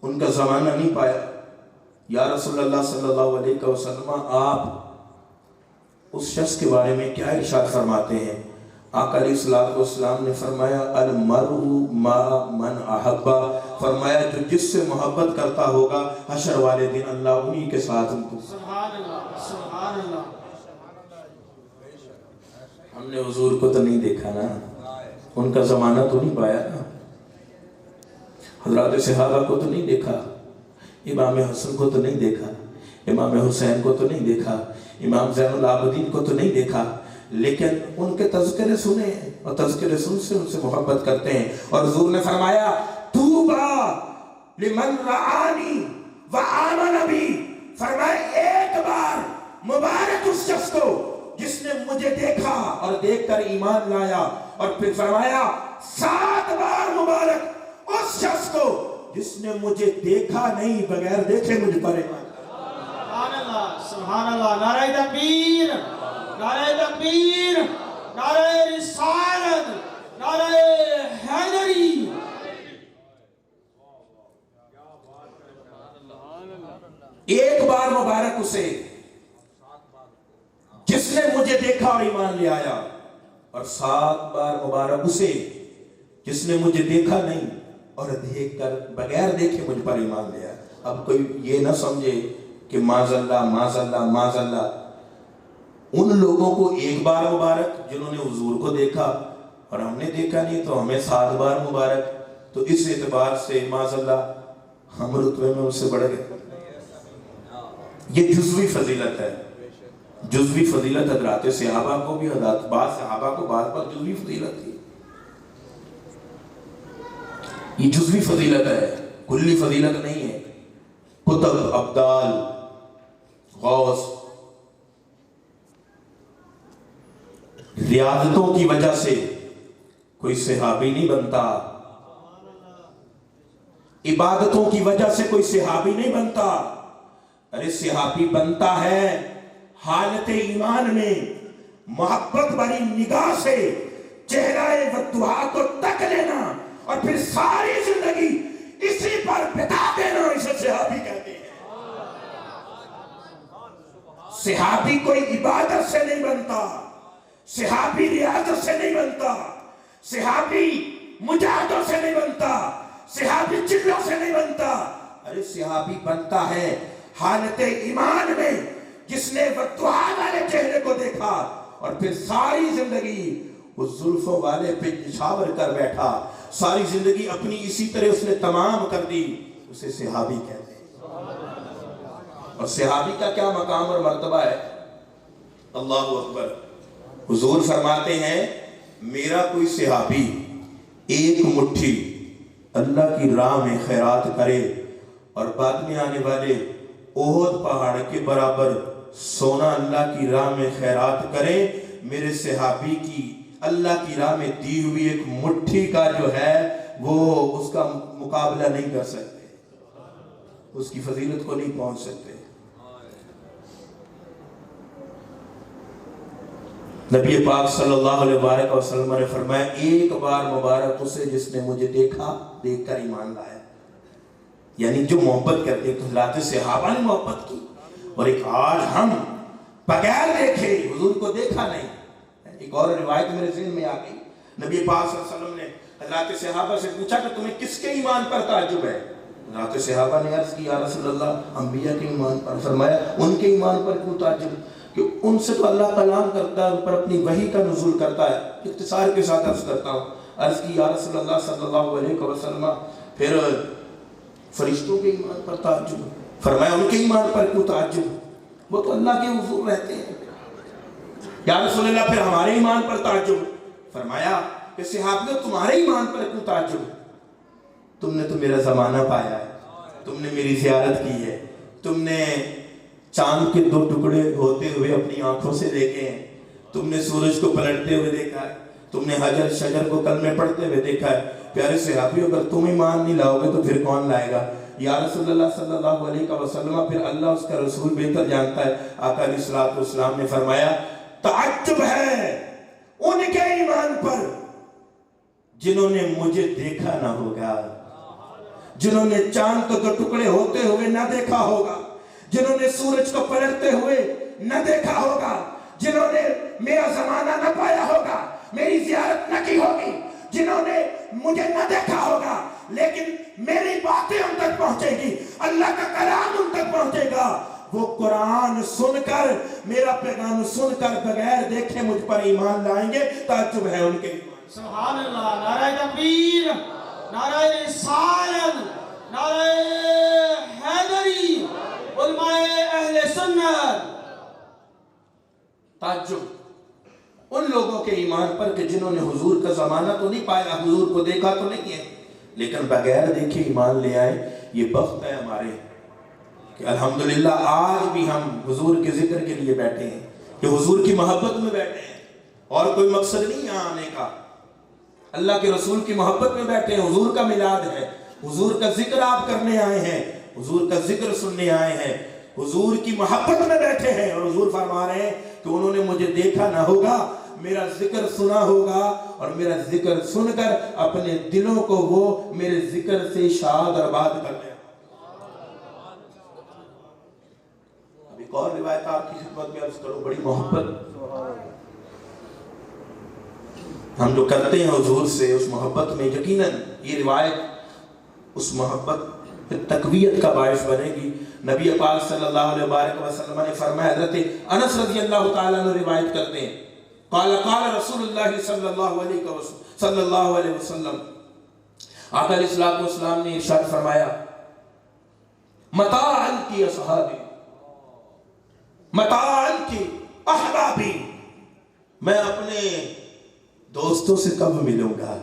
ان کا زمانہ نہیں پایا، یا رسول اللہ صلی اللہ علیہ وسلم آپ اس شخص کے بارے میں کیا ارشاد فرماتے ہیں؟ آقا علیہ السلام نے فرمایا المرء ما من احبا، فرمایا جو جس سے محبت کرتا ہوگا حشر والے دن اللہ انہی کے ساتھ ان کو۔ سبحان اللہ، سبحان اللہ۔ ہم نے حضور کو تو نہیں دیکھا نا، ان کا زمانہ تو نہیں پایا نا، حضرات صحابہ کو تو نہیں دیکھا، امام حسن کو تو نہیں دیکھا، امام حسین کو تو نہیں دیکھا، امام زین العابدین کو تو نہیں دیکھا، لیکن ان کے تذکرے سنے اور تذکرے سن سے ان سے محبت کرتے ہیں۔ اور حضور نے فرمایا توبا لمن رعانی وآمن بی، فرمایا ایک بار مبارک اس شخص کو جس نے مجھے دیکھا اور دیکھ کر ایمان لایا، اور پھر فرمایا 7 بار مبارک اس شخص کو جس نے مجھے دیکھا نہیں بغیر دیکھے مجھ پر ایمان لایا۔ سبحان اللہ، سبحان اللہ۔ نعرہ تکبیر، نعرہ تکبیر، نعرہ رسالت، نعرہ حیدری۔ ایک بار مبارک اسے جس نے مجھے دیکھا اور ایمان لے آیا، اور 7 بار مبارک اسے جس نے مجھے دیکھا نہیں اور دیکھ کر بغیر دیکھے مجھ پر ایمان لے آیا۔ اب کوئی یہ نہ سمجھے کہ معاذ اللہ معاذ اللہ معاذ اللہ، ان لوگوں کو ایک بار مبارک جنہوں نے حضور کو دیکھا اور ہم نے دیکھا نہیں تو ہمیں 7 بار مبارک، تو اس اعتبار سے معاذ اللہ ہم رتبے میں اس سے بڑھ گئے۔ یہ جزوی فضیلت ہے، جزوی فضیلت حضرات صحابہ کو بھی، حضرات بعض صحابہ کو بعض پر جزوی فضیلت تھی، یہ جزوی فضیلت ہے، کلی فضیلت نہیں ہے۔ کتب، ابدال، غوث، ریاضتوں کی وجہ سے کوئی صحابی نہیں بنتا، عبادتوں کی وجہ سے کوئی صحابی نہیں بنتا، ارے صحابی بنتا ہے حالت ایمان میں محبت بھری نگاہ سے چہرہ والدعا کو تک لینا اور پھر ساری زندگی اسی پر بتا دینا، اسے صحابی کہتے ہیں۔ صحابی کوئی عبادت سے نہیں بنتا، صحابی ریاضت سے نہیں بنتا، صحابی مجاہدوں سے نہیں بنتا، صحابی چلوں سے نہیں بنتا، ارے صحابی بنتا ہے حالت ایمان میں جس نے دعا والے چہرے کو دیکھا اور پھر ساری زندگی اس زلفوں والے پہ نشاور کر بیٹھا، ساری زندگی اپنی اسی طرح اس نے تمام کر دی، اسے صحابی کہتے ہیں۔ اور صحابی کا کیا مقام اور مرتبہ ہے؟ اللہ اکبر۔ حضور فرماتے ہیں میرا کوئی صحابی ایک مٹھی اللہ کی راہ میں خیرات کرے اور بعد میں آنے والے احد پہاڑ کے برابر سونا اللہ کی راہ میں خیرات کریں، میرے صحابی کی اللہ کی راہ میں دی ہوئی ایک مٹھی کا جو ہے وہ اس کا مقابلہ نہیں کر سکتے، اس کی فضیلت کو نہیں پہنچ سکتے۔ نبی پاک صلی اللہ علیہ وآلہ وسلم نے فرمایا ایک بار مبارک اسے جس نے مجھے دیکھا، دیکھ کر ایمان لایا۔ یعنی جو محبت کرتے ہیں، حضرات صحابہ نے محبت کی، اور ایک آج ہم بغیر دیکھے، حضور کو دیکھا نہیں۔ ایک اور روایت میرے ذہن میں آ گئی، نبی پاک صلی اللہ علیہ وسلم نے حضرات صحابہ سے پوچھا کہ تمہیں کس کے ایمان پر تعجب ہے؟ حضرات صحابہ نے عرض کی یا رسول اللہ انبیاء کے ایمان پر۔ فرمایا ان کے ایمان پر کیوں تعجب؟ کہ ان سے تو اللہ کلام کرتا ہے، ان پر اپنی وحی کا نزول کرتا ہے۔ اختصار کے ساتھ عرض کرتا ہوں، عرض کی یا رسول اللہ صلی اللہ علیہ وسلم پھر فرشتوں کے ایمان پر تعجب؟ فرمایا ان کے ایمان پر کیوں تعجب؟ وہ تو اللہ کے حضور رہتے ہیں۔ یا رسول اللہ پھر ہمارے ایمان پر تعجب؟ فرمایا کہ صحابیوں تمہارے ایمان پر کیوں تعجب؟ تم نے تو میرا زمانہ پایا ہے، تم نے میری زیارت کی ہے، تم نے چاند کے 2 ٹکڑے ہوتے ہوئے اپنی آنکھوں سے دیکھے ہیں، تم نے سورج کو پلٹتے ہوئے دیکھا ہے، تم نے حجر شجر کو کلمے پڑھتے ہوئے دیکھا ہے۔ پیارے صحابیوں اگر تم ایمان نہیں لاؤ گے تو پھر کون لائے گا؟ یا رسول اللہ صلی اللہ علیہ وسلم پھر اللہ اس کا رسول بہتر جانتا ہے۔ آقا علیہ الصلوۃ والسلام نے فرمایا تعجب ہے ان کے ایمان پر جنہوں نے مجھے دیکھا نہ ہوگا، جنہوں نے چاند کو 2 ٹکڑے ہوتے ہوئے نہ دیکھا ہوگا، جنہوں نے سورج کو پلٹتے ہوئے نہ دیکھا ہوگا، جنہوں نے میرا زمانہ نہ پایا ہوگا، میری زیارت نہ کی ہوگی، جنہوں نے مجھے نہ دیکھا ہوگا لیکن میری باتیں ان تک پہنچے گی، اللہ کا کلام ان تک پہنچے گا، وہ قرآن سن کر میرا پیغام سن کر بغیر دیکھے مجھ پر ایمان لائیں گے۔ تعجب ہے ان کے ایمان۔ سبحان اللہ، نعرہ تکبیر، نعرہ رسالت، نعرہ حیدری، علماء اہل سنت۔ تعجب ان لوگوں کے ایمان پر کہ جنہوں نے حضور کا زمانہ تو نہیں پایا، حضور کو دیکھا تو نہیں ہے لیکن بغیر دیکھے ایمان لے آئے۔ یہ بخت ہے ہمارے کہ الحمدللہ آج بھی ہم حضور کے ذکر کے لیے بیٹھے ہیں، کہ حضور کی محبت میں بیٹھے ہیں، اور کوئی مقصد نہیں یہاں آنے کا، اللہ کے رسول کی محبت میں بیٹھے ہیں، حضور کا میلاد ہے، حضور کا ذکر آپ کرنے آئے ہیں، حضور کا ذکر سننے آئے ہیں، حضور کی محبت میں بیٹھے ہیں، اور حضور فرما رہے ہیں کہ انہوں نے مجھے دیکھا نہ ہوگا، میرا ذکر سنا ہوگا، اور میرا ذکر سن کر اپنے دلوں کو وہ میرے ذکر سے شاد اور آباد کر لیں۔ اب ایک اور روایت آپ کی خدمت میں عرض کروں، بڑی محبت ہم جو کرتے ہیں حضور سے، اس محبت میں یقیناً یہ روایت اس محبت تقویت کا باعث بنے گی۔ نبی پاک صلی اللہ علیہ وسلم نے فرمایا، حضرت انس رضی اللہ تعالیٰ عنہ روایت کرتے ہیں، قال قال رسول اللہ صلی اللہ علیہ وسلم، آقا علیہ السلام نے ارشاد فرمایا، متاعا کی اصحابی، متاعا کی احبابی، میں اپنے دوستوں سے کب ملوں گا،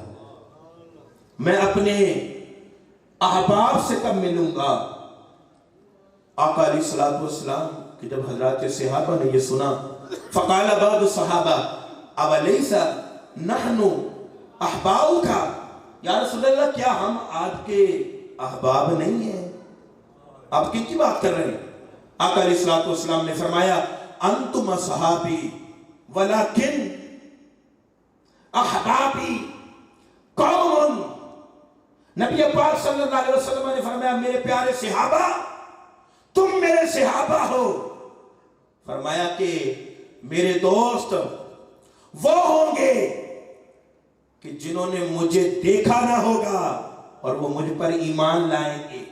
میں اپنے احباب سے کب ملوں گا۔ آقا علیہ السلام کہ جب حضرات صحابہ نے یہ سنا، فقال بعض الصحابہ اولیس نحن احباؤک، یا رسول اللہ کیا ہم آپ کے احباب نہیں ہیں؟ آپ کن کی بات کر رہے ہیں؟ آقا علیہ السلام نے فرمایا انتم اصحابی ولکن احبابی قوم۔ نبی پاک صلی اللہ علیہ وسلم نے فرمایا میرے پیارے صحابہ تم میرے صحابہ ہو، فرمایا کہ میرے دوست وہ ہوں گے کہ جنہوں نے مجھے دیکھا نہ ہوگا اور وہ مجھ پر ایمان لائیں گے،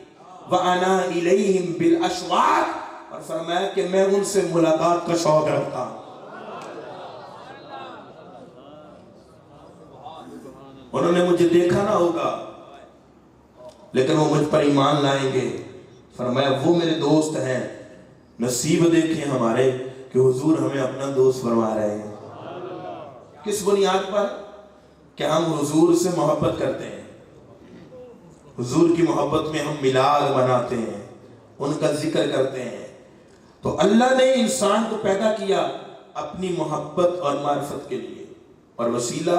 وَأَنَا إِلَيْهِمْ بِالْأَشْوَاقِ، اور فرمایا کہ میں ان سے ملاقات کا شوق رکھتا ہوں۔ انہوں نے مجھے دیکھا نہ ہوگا لیکن وہ مجھ پر ایمان لائیں گے، فرمایا وہ میرے دوست ہیں۔ نصیب دیکھیں ہمارے کہ حضور ہمیں اپنا دوست فرما رہے ہیں۔ کس بنیاد پر؟ کہ ہم حضور سے محبت کرتے ہیں، حضور کی محبت میں ہم میلاد مناتے ہیں، ان کا ذکر کرتے ہیں، تو اللہ نے انسان کو پیدا کیا اپنی محبت اور معرفت کے لیے، اور وسیلہ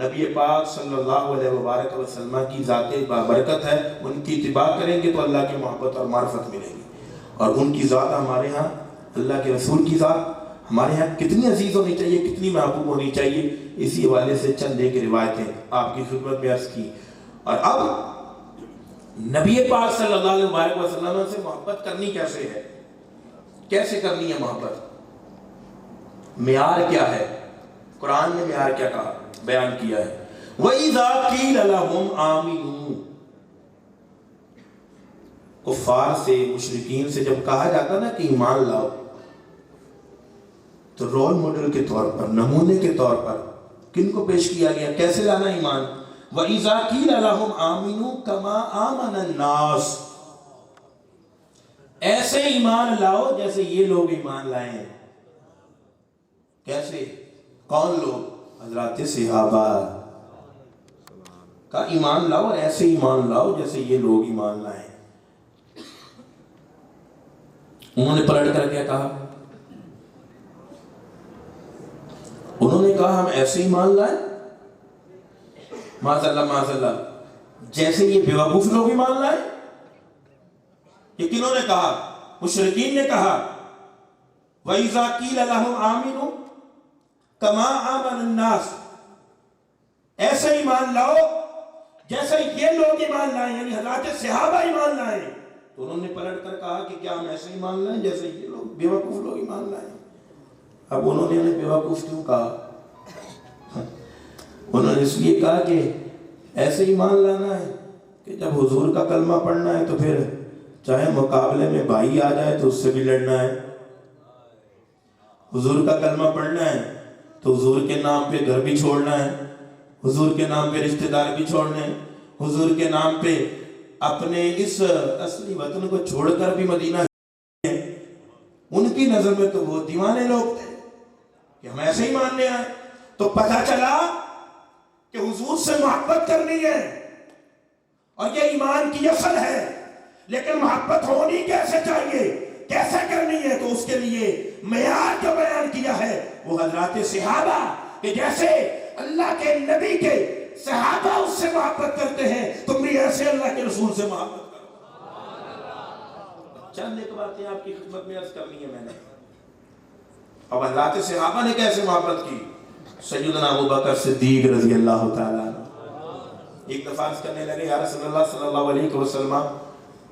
نبی پاک صلی اللہ علیہ وبارک وسلم کی ذات بابرکت ہے. ان کی اتباع کریں گے تو اللہ کی محبت اور معرفت ملے گی. اور ان کی ذات ہمارے ہاں، اللہ کے رسول کی ذات ہمارے ہاں کتنی عزیز ہونی چاہیے، کتنی محبوب ہونی چاہیے. اسی حوالے سے چند ایک روایتیں آپ کی خدمت میں عرض کی. اور اب نبی پاک صلی اللہ علیہ وآلہ وسلم سے محبت کرنی کیسے ہے، کیسے کرنی ہے محبت، معیار کیا ہے؟ قرآن نے معیار کیا کہا، بیان کیا ہے. وَإِذَا قِيلَ لَهُمْ آمِنُوا، کفار سے، مشرکین سے جب کہا جاتا نا کہ ایمان لاؤ، تو رول ماڈل کے طور پر، نمونے کے طور پر کن کو پیش کیا گیا، کیسے لانا ایمان؟ وَإِذَا قِيلَ لَهُمْ آمِنُوا كَمَا آمَنَ النَّاسُ، ایسے ایمان لاؤ جیسے یہ لوگ ایمان لائے ہیں. کیسے؟ کون لوگ؟ حضرات صحابہ کا ایمان لاؤ، اور ایسے ایمان لاؤ جیسے یہ لوگ ایمان لائے. انہوں نے پلٹ کر کیا کہا؟ انہوں نے کہا ہم ایسے ایمان لائے، معاذ اللہ جیسے یہ بیوقوف لوگ ایمان لائے. یہ کنہوں نے کہا؟ مشرکین نے کہا وَإِذَا قِيلَ لَهُمْ آمِنُوا كَمَا آمَنَ النَّاسُ، ایسے ایمان لاؤ جیسے یہ لوگ ایمان لائے، یعنی حضرات صحابہ ایمان لائے. تو انہوں نے پلٹ کر کہا کہ کیا ہم ایسے ایمان لائیں جیسے یہ لوگ بیوقوف لوگ ایمان لائیں. اب انہوں نے انہیں بیوقوف کیوں کہا؟ انہوں نے اس لیے کہا کہ ایسے ایمان لانا ہے کہ جب حضور کا کلمہ پڑھنا ہے تو پھر چاہے مقابلے میں بھائی آ جائے تو اس سے بھی لڑنا ہے. حضور کا کلمہ پڑھنا ہے تو حضور کے نام پہ گھر بھی چھوڑنا ہے، حضور کے نام پہ رشتہ دار بھی چھوڑنے ہیں، حضور کے نام پہ اپنے اس اصلی وطن کو چھوڑ کر بھی مدینہ. ان کی نظر میں تو وہ دیوانے لوگ تھے کہ ہم ایسے ہی ماننے آئے. تو پتہ چلا کہ حضور سے محبت کرنی ہے اور یہ ایمان کی اصل ہے، لیکن محبت ہونی کیسے چاہیے، کیسے کرنی ہے؟ تو اس کے لیے معیار جو بیان کیا ہے وہ حضرات صحابہ، کہ جیسے اللہ کے نبی کے صحابہ اس سے محبت کرتے ہیں، تم بھی ایسے اللہ کے رسول سے محبت کرو. چند ایک باتیں آپ کی خدمت میں عرض کرنی ہے میں نے. اب حضرات صحابہ نے کیسے محبت کی؟ سیدنا ابوبکر صدیق رضی اللہ تعالیٰ ایک دفعہ عرض کرنے لگے یا رسول اللہ صلی اللہ علیہ وسلم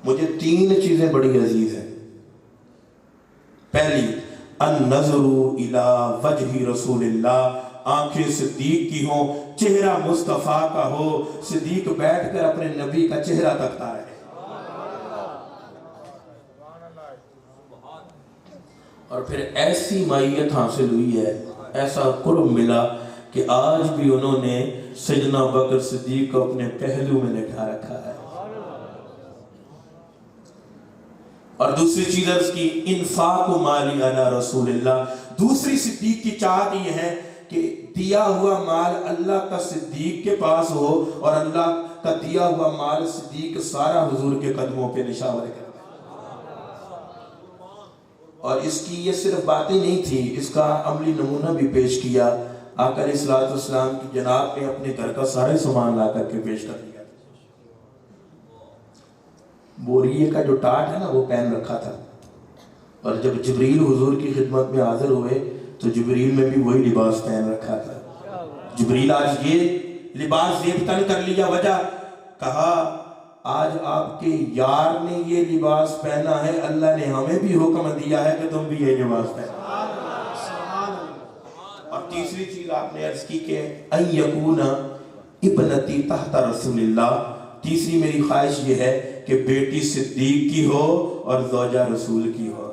مجھے 3 چیزیں بڑی عزیز ہیں. پہلی النظر الی وجہ رسول اللہ، آنکھیں صدیق کی ہوں، چہرہ مصطفیٰ کا ہو، صدیق بیٹھ کر اپنے نبی کا چہرہ تکتا ہے. اور پھر ایسی مائیت حاصل ہوئی ہے، ایسا قرب ملا کہ آج بھی انہوں نے سیدنا بکر صدیق کو اپنے پہلو میں لٹھا رکھا ہے. اور دوسری چیز عرض کی انفاق مالی علی رسول اللہ. دوسری صدیق کی چاہت یہ ہے کہ دیا ہوا مال اللہ کا صدیق کے پاس ہو، اور اللہ کا دیا ہوا مال صدیق سارا حضور کے قدموں پہ نشاور کرے. اور اس کی یہ صرف باتیں نہیں تھی، اس کا عملی نمونہ بھی پیش کیا. آقا علیہ الصلوۃ والسلام کی جناب نے اپنے گھر کا سارے سامان لا کر کے پیش کر دیا. بوریے کا جو ٹاٹ ہے نا وہ پہن رکھا تھا، اور جب جبریل حضور کی خدمت میں حاضر ہوئے تو جبریل میں بھی وہی لباس پہن رکھا تھا. جبریل آج یہ لباس زیب تن کر لیا، وجہ کہا آج آپ کے یار نے یہ لباس پہنا ہے، اللہ نے ہمیں بھی حکم دیا ہے کہ تم بھی یہ لباس پہنا. اور تیسری چیز آپ نے عرض کی کہ ان یکون ابنتی تحت رسول اللہ. تیسری میری خواہش یہ ہے کہ بیٹی صدیق کی ہو اور زوجہ رسول کی ہو.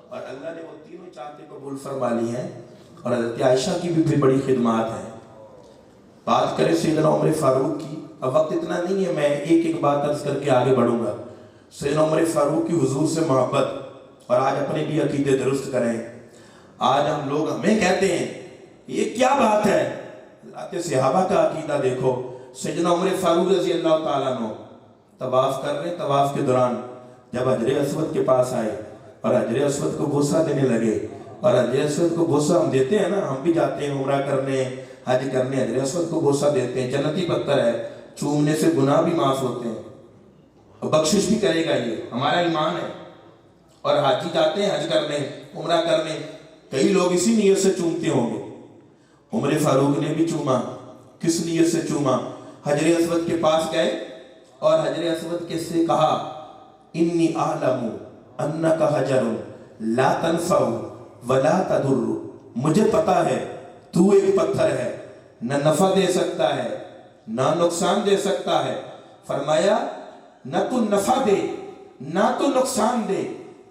اور اللہ نے وہ تینوں چاہتے قبول فرما لی ہیں. اور حضرت عائشہ کی بھی بڑی خدمات ہیں. بات کریں سیدنا عمر فاروق کی، اب وقت اتنا نہیں ہے، میں ایک ایک بات عرض کر کے آگے بڑھوں گا. سیدنا عمر فاروق کی حضور سے محبت، اور آج اپنے بھی عقیدے درست کریں. آج ہم لوگ ہمیں کہتے ہیں یہ کیا بات ہے، حضرات صحابہ کا عقیدہ دیکھو. سیدنا عمر فاروق رضی اللہ تعالیٰ عنہ طواف کر رہے، طواف کے دوران جب حجر اسود کے پاس آئے اور حجر اسود کو بوسہ دینے لگے. اور حجر اسود کو بوسہ ہم دیتے ہیں نا, ہم بھی جاتے ہیں عمرہ کرنے, حج کرنے, حجر اسود کو بوسہ دیتے ہیں. جنتی پتھر ہے, چومنے سے گناہ بھی معاف ہوتے ہیں اور بخشش بھی کرے گا, یہ ہمارا ایمان ہے. اور حاجی جاتے ہیں حج کرنے, عمرہ کرنے, کئی لوگ اسی نیت سے چومتے ہوں گے. عمر فاروق نے بھی چوما. کس نیت سے چوما؟ حجر اسود کے پاس گئے اور حجر اسود کے سے کہا انی اعلم انک حجر لا تنفع ولا تضر, مجھے پتا ہے تو ایک پتھر ہے, نہ نفع دے سکتا ہے نہ نقصان دے سکتا ہے. فرمایا نہ تو نفع دے نہ تو نقصان دے,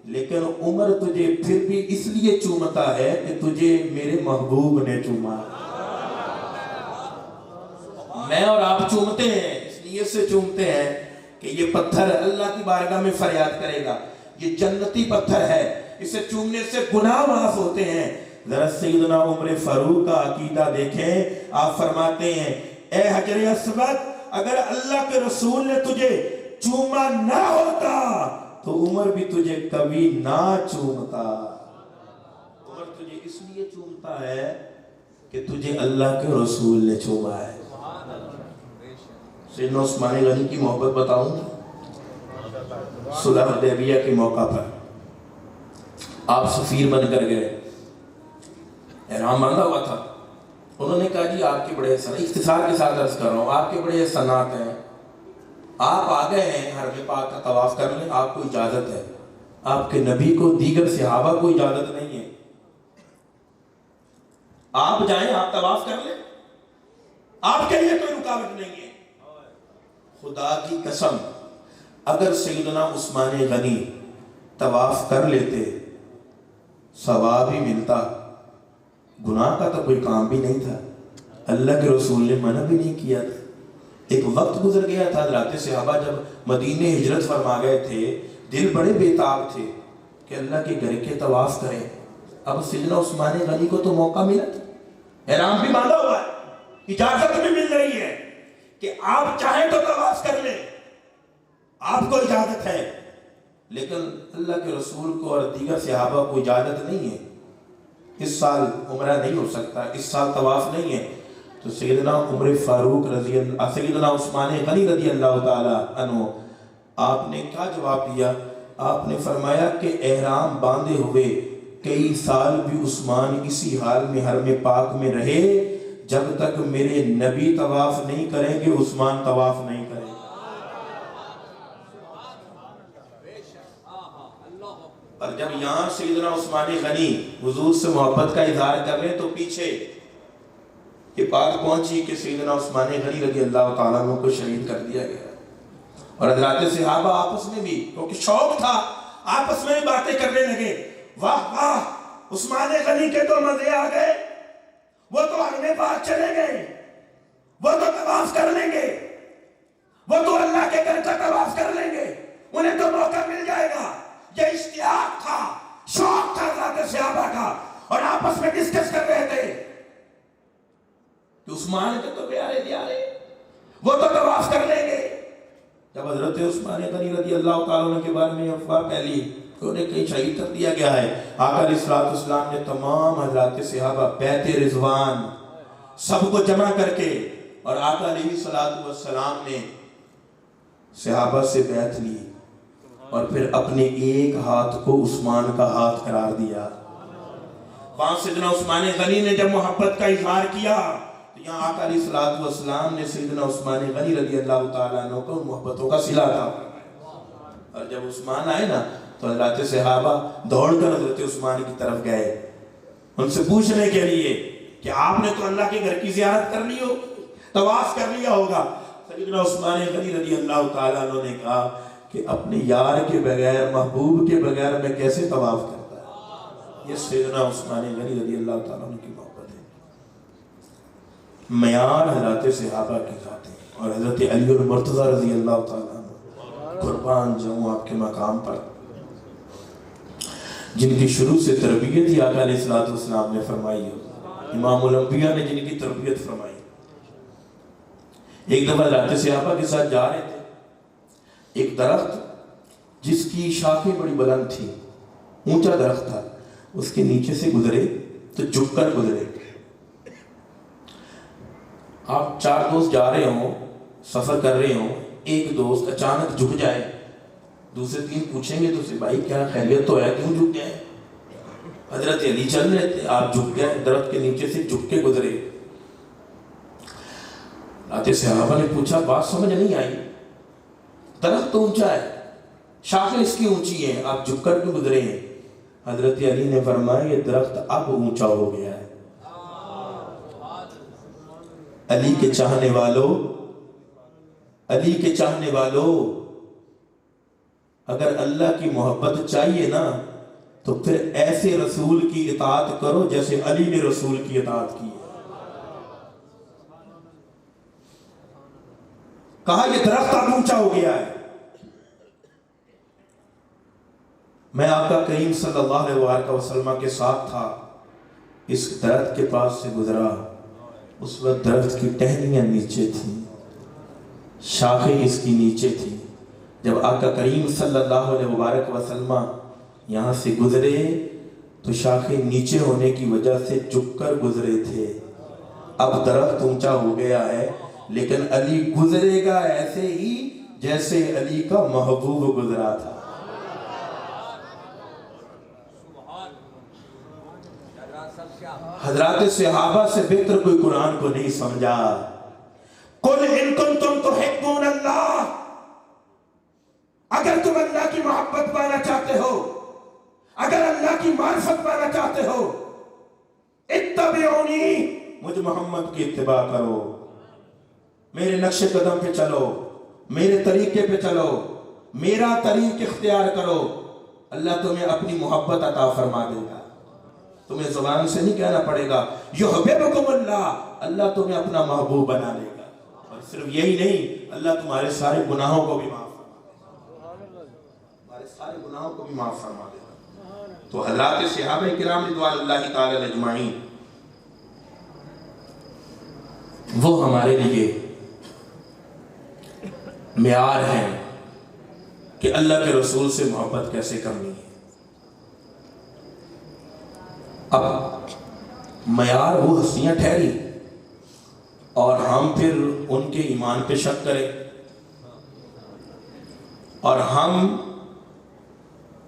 لیکن عمر تجھے پھر بھی اس لیے چومتا ہے کہ تجھے میرے محبوب نے چوما. میں اور آپ چومتے ہیں اس نیت سے چومتے ہیں کہ یہ پتھر اللہ کی بارگاہ میں فریاد کرے گا, یہ جنتی پتھر ہے, اسے چومنے سے گناہ معاف ہوتے ہیں. ذرا سیدنا عمر فاروق کا عقیدہ دیکھیں. آپ فرماتے ہیں اے حجر اسود, اگر اللہ کے رسول نے تجھے چوما نہ ہوتا تو عمر بھی تجھے کبھی نہ چومتا. عمر تجھے اس لیے چومتا ہے کہ تجھے اللہ کے رسول نے چوما ہے. سیدنا عثمان غنی کی محبت بتاؤں. صلح حدیبیہ کے موقع پر آپ سفیر بن کر گئے, احرام باندھا ہوا تھا. انہوں نے کہا جی آپ کے بڑے اختصار کے ساتھ عرض کر رہا ہوں, آپ کے بڑے احسانات ہیں, آپ آ گئے ہیں حرم پاک کا طواف کر لیں, آپ کو اجازت ہے. آپ کے نبی کو دیگر صحابہ کو اجازت نہیں ہے. آپ جائیں, آپ طواف کر لیں, آپ کے لیے کوئی رکاوٹ نہیں ہے. خدا کی قسم اگر سیدنا عثمان غنی طواف کر لیتے ثواب ہی ملتا, گناہ کا تو کوئی کام بھی نہیں تھا. اللہ کے رسول نے منع بھی نہیں کیا تھا. ایک وقت گزر گیا تھا, حضرات صحابہ جب مدینے ہجرت فرما گئے تھے, دل بڑے بیتاب تھے کہ اللہ کے گھر کے طواف کریں. اب سیدنا عثمان غنی کو تو موقع ملا تھا, احرام بھی باندھا ہوا ہے, اجازت بھی مل رہی ہے کہ آپ چاہیں تو طواف کر لیں, آپ کو اجازت ہے. لیکن اللہ کے رسول کو اور دیگر صحابہ کو اجازت نہیں ہے. اس سال عمرہ نہیں ہو سکتا, اس سال طواف نہیں ہے. تو سیدنا عمر فاروق رضی اللہ, سیدنا عثمان غنی رضی اللہ تعالی عنہ, آپ نے کیا جواب دیا؟ آپ نے فرمایا کہ احرام باندھے ہوئے کئی سال بھی عثمان اسی حال میں حرم پاک میں رہے, جب تک میرے نبی طواف نہیں کریں گے عثمان طواف نہیں کریں گے. اور جب یہاں سیدنا عثمان غنی حضور سے محبت کا اظہار کر رہے تو پیچھے یہ بات پہنچی کہ سیدنا عثمان غنی رضی اللہ تعالیٰ عنہ کو شہید کر دیا گیا. اور حضرات صحابہ آپس میں بھی, کیونکہ شوق تھا, آپس میں بھی باتیں کرنے لگے, واہ واہ عثمان غنی کے تو مزے آ گئے, وہ تو حرم پاک چلے گئے, وہ تو طواف کر لیں گے, وہ تو اللہ کے گھر کا طواف کر لیں گے, انہیں تو موقع مل جائے گا. یہ اشتیاق تھا, شوق تھا حضرات صحابہ کا, اور آپس میں ڈسکس کر رہے تھے کہ عثمان کے تو پیارے دیارے, وہ تو طواف کر لیں گے. جب حضرت عثمان غنی رضی اللہ تعالیٰ عنہ کے بارے میں افواہ پھیلی کہ انہیں کہیں شہید کر دیا گیا ہے, آقا علیہ السلام نے تمام حضرات صحابہ بیعت رضوان سب کو جمع کر کے, اور آقا علیہ السلام نے صحابہ سے بیعت لی, اور پھر اپنے ایک ہاتھ کو عثمان کا ہاتھ قرار دیا. وہاں سیدنا عثمان غنی نے جب محبت کا اظہار کیا تو یہاں آقا علیہ السلام نے سیدنا عثمان غنی رضی اللہ تعالیٰ عنہ کو محبتوں کا صلہ تھا. اور جب عثمان آئے نا تو حضرات صحابہ دوڑ کر حضرت عثمان کی طرف گئے, ان سے پوچھنے کے لیے کہ آپ نے تو اللہ کے گھر کی زیارت کر لی ہو, طواف کر لیا ہوگا. سیدنا عثمان غنی رضی اللہ تعالیٰ عنہ نے کہا کہ اپنے یار کے بغیر, محبوب کے بغیر میں کیسے طواف کرتا ہے. یہ سیدنا عثمان غنی رضی اللہ تعالیٰ عنہ کی محبت ہے. معیار حضرات صحابہ کی ذات ہے, اور حضرت علی المرتضی رضی اللہ تعالیٰ عنہ, قربان جاؤں آپ کے مقام پر, جن کی شروع سے تربیت ہی آقا علیہ السلام نے فرمائی ہو, امام الانبیاء نے جن کی تربیت فرمائی. ایک دفعہ حضرات صحابہ کے ساتھ جا رہے تھے, ایک درخت جس کی شاخیں بڑی بلند تھی, اونچا درخت تھا، اس کے نیچے سے گزرے تو جھک کر گزرے. آپ 4 دوست جا رہے ہوں، سفر کر رہے ہوں، ایک دوست اچانک جھک جائے، دوسرے 3 پوچھیں گے تو اسے بھائی کیا خیریت تو ہے، کیوں جھک گئے؟ حضرت علی چل رہے تھے، آپ جھک گئے، درخت کے نیچے سے جھک کے گزرے. آتے صحابہ نے پوچھا، بات سمجھ نہیں آئی، درخت تو اونچا ہے، شاخیں اس کی اونچی ہیں، آپ جھک کر کیوں گزرے ہیں؟ حضرت علی نے فرمایا یہ درخت اب اونچا ہو گیا ہے. علی کے چاہنے والوں، علی کے چاہنے والوں، اگر اللہ کی محبت چاہیے نا تو پھر ایسے رسول کی اطاعت کرو جیسے علی نے رسول کی اطاعت کی. کہا یہ درخت اب اونچا ہو گیا ہے. میں آقا کریم صلی اللہ علیہ وآلہ وسلم کے ساتھ تھا، اس درخت کے پاس سے گزرا، اس وقت درخت کی ٹہنیاں نیچے تھیں، شاخیں اس کی نیچے تھیں. جب آقا کریم صلی اللہ علیہ وآلہ وسلم یہاں سے گزرے تو شاخیں نیچے ہونے کی وجہ سے جھک کر گزرے تھے. اب درخت اونچا ہو گیا ہے لیکن علی گزرے گا ایسے ہی جیسے علی کا محبوب گزرا تھا. حضرات صحابہ سے بہتر کوئی قرآن کو نہیں سمجھا. قل ان کنتم تحبون اللہ، اگر تم اللہ کی محبت پانا چاہتے ہو، اگر اللہ کی معرفت پانا چاہتے ہو، اتبعونی، مجھ محمد کی اتباع کرو، میرے نقش قدم پہ چلو، میرے طریقے پہ چلو، میرا طریق اختیار کرو. اللہ تمہیں اپنی محبت عطا فرما دے گا. تمہیں زبان سے نہیں کہنا پڑے گا یحببکم اللہ، اللہ تمہیں اپنا محبوب بنا لے گا. اور صرف یہی نہیں، اللہ تمہارے سارے گناہوں کو بھی معاف فرما دے گا، تمہارے سارے گناہوں کو بھی معاف فرما دے گا. تو حضرات صحابہ کرام رضوان اللہ تعالی اجمعین، وہ ہمارے لیے معیار ہیں کہ اللہ کے رسول سے محبت کیسے کرنی ہے. اب معیار وہ ہستیاں ٹھہری اور ہم پھر ان کے ایمان پہ شک کریں اور ہم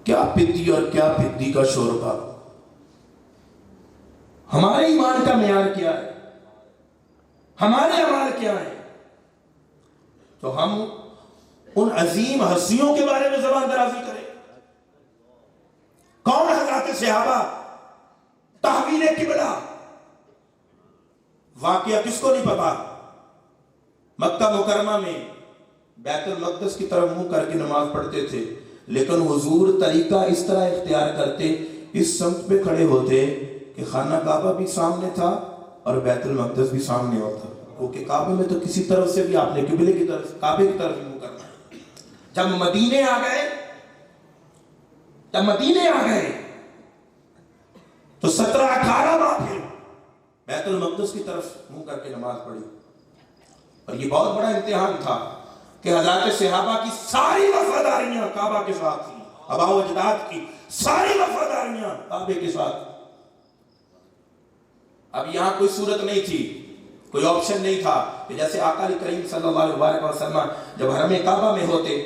کیا پتی اور کیا پتی کا شوربہ. ہمارے ایمان کا معیار کیا ہے، ہمارے اعمال کیا ہیں، تو ہم ان عظیم ہستیوں کے بارے میں زبان درازی کریں. کون حضرات صحابہ؟ تحویل قبلہ، واقعہ کس کو نہیں پتا؟ مکہ مکرمہ میں بیت المقدس کی طرف منہ کر کے نماز پڑھتے تھے، لیکن حضور طریقہ اس طرح اختیار کرتے، اس سمت پہ کھڑے ہوتے کہ خانہ کعبہ بھی سامنے تھا اور بیت المقدس بھی سامنے ہوتا، کیونکہ کعبے میں تو کسی طرف سے بھی آپ نے قبلے کی طرف، کعبے کی طرف منہ کرنا ہے. جب مدینے آ گئے تو 17-18 ماہ پھر بیت المقدس کی طرف منہ کر کے نماز پڑھی. اور یہ بہت بڑا امتحان تھا کہ حضرات صحابہ کی ساری وفاداریاں کعبہ کے ساتھ تھیں، آباء و اجداد کی ساری وفاداریاں کعبے کے ساتھ. اب یہاں کوئی صورت نہیں تھی، کوئی آپشن نہیں تھا کہ جیسے آقا کریم صلی اللہ علیہ وسلم جب حرم کعبہ میں ہوتے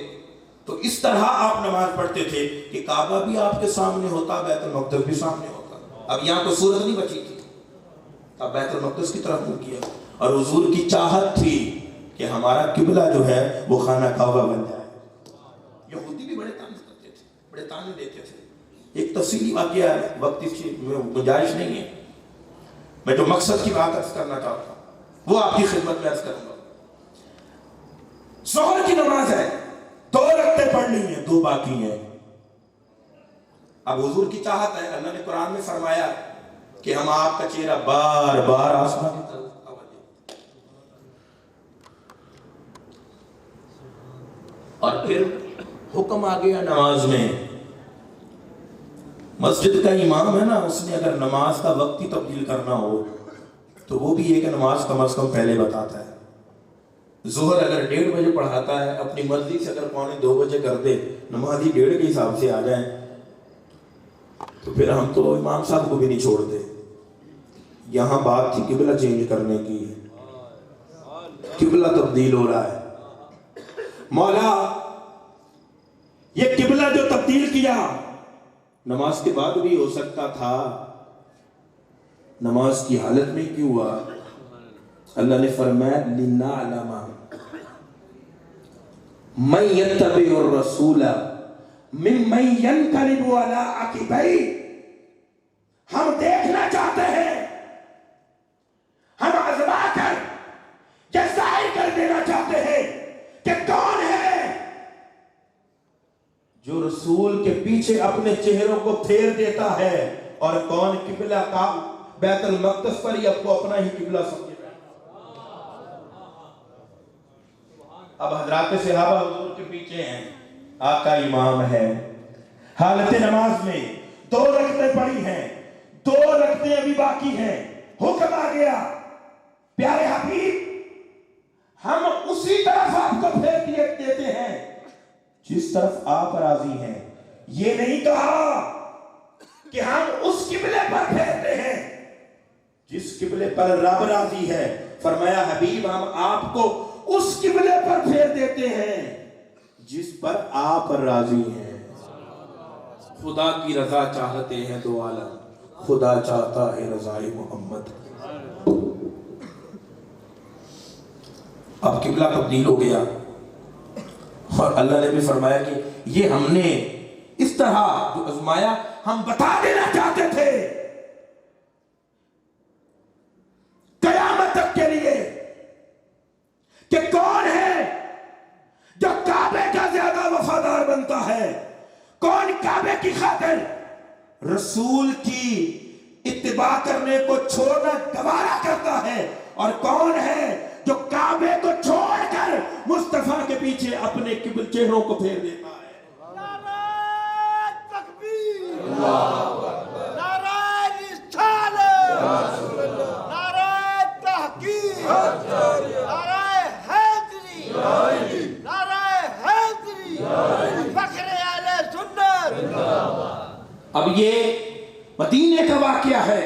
تو اس طرح آپ نماز پڑھتے تھے کہ کعبہ بھی آپ کے سامنے ہوتا، بیت المقدس بھی سامنے ہوتا. اب یہاں کوئی صورت نہیں بچی تھی، اب بیت المقدس کی طرف منہ کیا اور حضور کی چاہت تھی کہ ہمارا قبلہ جو ہے وہ خانہ کعبہ بن جائے. یہودی بھی بڑے طعنے کرتے تھے، بڑے طعنے دیتے تھے. ایک تفصیلی واقعہ ہے، وقت اس کی گنجائش نہیں ہے، میں جو مقصد کی بات عرض کرنا چاہتا ہوں وہ آپ کی خدمت میں عرض کروں گا. ظہر کی نماز ہے، 2 رکعتیں پڑھنی ہیں، 2 باقی ہیں. اب حضور کی چاہت ہے، اللہ نے قرآن میں فرمایا کہ ہم آپ کا چہرہ بار بار آسمان کی طرف اور پھر حکم آ گیا نماز میں. مسجد کا امام ہے نا، اس نے اگر نماز کا وقت ہی تبدیل کرنا ہو تو وہ بھی ایک نماز کم از کم پہلے بتاتا ہے. ظہر اگر 1:30 بجے پڑھاتا ہے، اپنی مرضی سے اگر 1:45 2 بجے کر دے، نمازی 1:30 کے حساب سے آ جائیں. تو پھر ہم تو امام صاحب کو بھی نہیں چھوڑتے. یہاں بات تھی قبلہ چینج کرنے کی، قبلہ تبدیل ہو رہا ہے. مولا یہ قبلہ جو تبدیل کیا نماز کے بعد بھی ہو سکتا تھا، نماز کی حالت میں کیوں ہوا؟ اللہ نے فرمایا لِنَعْلَمَ مَن يَتَّبِعُ الرَّسُولَ مِمَّن يَنْقَلِبُ عَلَىٰ عَقِبَيْهِ. ہم دیکھنا چاہتے ہیں، ہم آزما کر یہ ظاہر کر دینا چاہتے ہیں کہ کون ہے جو رسول کے پیچھے اپنے چہروں کو پھیر دیتا ہے، اور کون قبلہ کا بیت المقدس پر ہی اب کو اپنا ہی قبلہ سمجھے. اب حضرات صحابہ حضور کے پیچھے ہیں، آقا امام ہے، حالت نماز میں 2 رکعتیں پڑھی ہیں، 2 رکعتیں ابھی باقی ہیں، حکم آ گیا پیارے حبیب ہم اسی طرف آپ کو پھیر دیتے ہیں جس طرف آپ راضی ہیں. یہ نہیں کہا کہ ہم اس قبلے پر پھیرتے ہیں جس قبلے پر رب راضی ہے. فرمایا حبیب ہم آپ کو اس قبلے پر پھیر دیتے ہیں جس پر آپ راضی ہیں. خدا کی رضا چاہتے ہیں 2 عالم، خدا چاہتا ہے رضائے محمد. اب قبلہ تبدیل ہو گیا، اور اللہ نے بھی فرمایا کہ یہ ہم نے اس طرح جو آزمایا ہم بتا دینا چاہتے تھے قیامت تک کے لیے کہ کون ہے جو کعبے کا زیادہ وفادار بنتا ہے، کون کعبے کی خاطر رسول کی اتباع کرنے کو چھوڑنا گوارا کرتا ہے، اور کون ہے جو کعبے کو چھوڑ کر مصطفیٰ کے پیچھے اپنے چہروں کو پھیر دیتا ہے. نعرہ تکبیر، نعرہ رسالت، نعرہ تحقیق، نعرہ حیدری، نعرہ حیدری، فخر اہل سنت. اب یہ مدینے کا واقعہ ہے،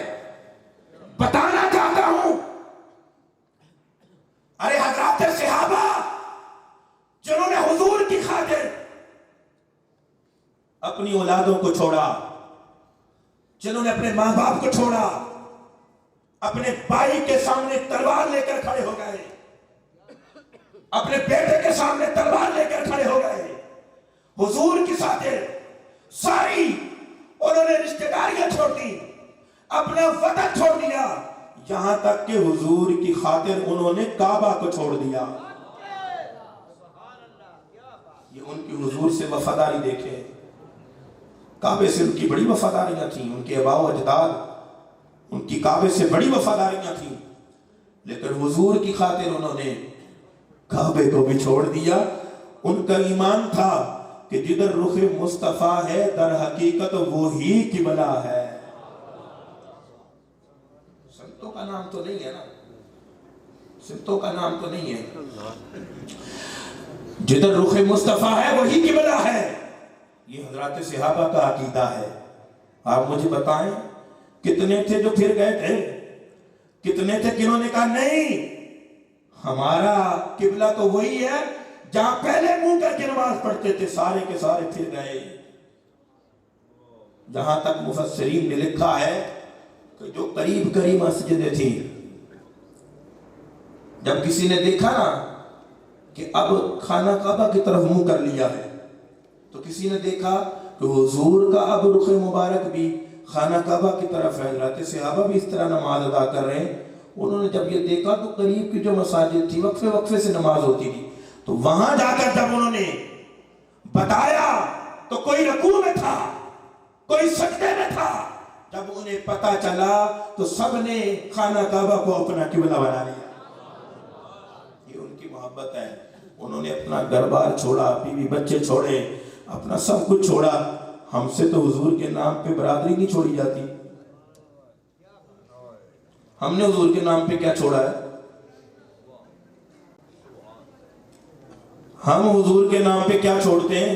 بتانا چاہتا ہوں. ارے حضرات صحابہ جنہوں نے حضور کی خاطر اپنی اولادوں کو چھوڑا، جنہوں نے اپنے ماں باپ کو چھوڑا، اپنے بھائی کے سامنے تلوار لے کر کھڑے ہو گئے، اپنے بیٹے کے سامنے تلوار لے کر کھڑے ہو گئے، حضور کی خاطر ساری انہوں نے رشتہ داریاں چھوڑ دی، اپنا وطن چھوڑ دیا، یہاں تک کہ حضور کی خاطر انہوں نے کعبہ کو چھوڑ دیا. یہ ان کی حضور سے وفاداری دیکھیں. کعبے سے ان کی بڑی وفاداریاں تھیں، ان کے آباء و اجداد ان کی کعبے سے بڑی وفاداریاں تھیں، لیکن حضور کی خاطر انہوں نے کعبے کو بھی چھوڑ دیا. ان کا ایمان تھا کہ جدھر رخ مصطفیٰ ہے در حقیقت وہی قبلہ ہے. سنتوں کا نام تو نہیں ہے نا، سنتوں کا نام تو نہیں ہے. جدھر رخ مصطفیٰ ہے وہی قبلہ ہے. یہ حضرات صحابہ کا عقیدہ ہے. آپ مجھے بتائیں کتنے تھے جو پھر گئے تھے؟ کتنے تھے کنہوں نے کہا نہیں ہمارا قبلہ تو وہی ہے جہاں پہلے منہ کر کے نماز پڑھتے تھے؟ سارے کے سارے پھر گئے. جہاں تک مفسرین نے لکھا ہے کہ جو قریب قریب مسجدیں تھیں، جب کسی نے دیکھا نا کہ اب خانہ کعبہ کی طرف منہ کر لیا ہے، تو کسی نے دیکھا کہ حضور کا اب رخ مبارک بھی خانہ کعبہ کی طرف ہے، حضرات صحابہ بھی اس طرح نماز ادا کر رہے ہیں. انہوں نے جب یہ دیکھا تو قریب کی جو مساجد تھی وقفے وقفے سے نماز ہوتی تھی، تو وہاں جا کر جب انہوں نے بتایا تو کوئی رکوع میں تھا، کوئی سجدے میں تھا. جب انہیں پتا چلا تو سب نے خانہ کعبہ کو اپنا قبلہ بنا لیا. یہ ان کی محبت ہے. انہوں نے اپنا گھر بار چھوڑا، بیوی بچے چھوڑے، اپنا سب کچھ چھوڑا. ہم سے تو حضور کے نام پہ برادری نہیں چھوڑی جاتی. ہم نے حضور کے نام پہ کیا چھوڑا ہے؟ ہم حضور کے نام پہ کیا چھوڑتے ہیں؟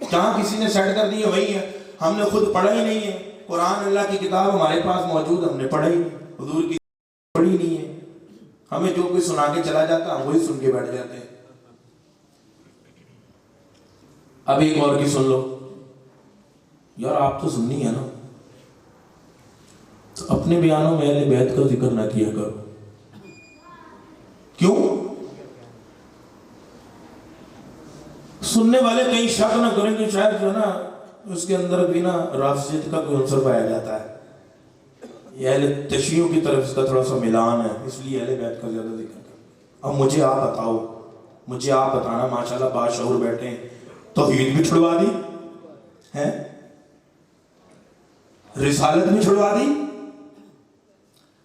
جہاں کسی نے سیٹ کر دی ہے وہی ہے، ہم نے خود پڑھا ہی نہیں ہے۔ قرآن اللہ کی کتاب ہمارے پاس موجود، ہم نے پڑھا ہی نہیں، حضور کی پڑھی نہیں ہے، ہمیں جو کوئی سنا کے چلا جاتا ہم وہی سن کے بیٹھ جاتے ہیں۔ اب ایک اور کی سن لو، یار آپ تو سننی ہے نا، تو اپنے بیانوں میں اہل بیت کا ذکر نہ کیا کرو۔ کیوں؟ سننے والے کہیں شک نہ کریں کہ شاید جو ہے نا اس کے اندر بھی نا رافضیت کا کوئی عنصر پایا جاتا ہے، یہ اہل تشیعوں کی طرف اس کا تھوڑا سا ملان ہے، اس لیے اہل بیت کا زیادہ ذکر کریں۔ اب مجھے آپ بتاؤ، مجھے آپ بتانا، ماشاءاللہ باشعور بیٹھے ہیں، توحید بھی چھڑوا دی ہے، رسالت بھی چھڑوا دی،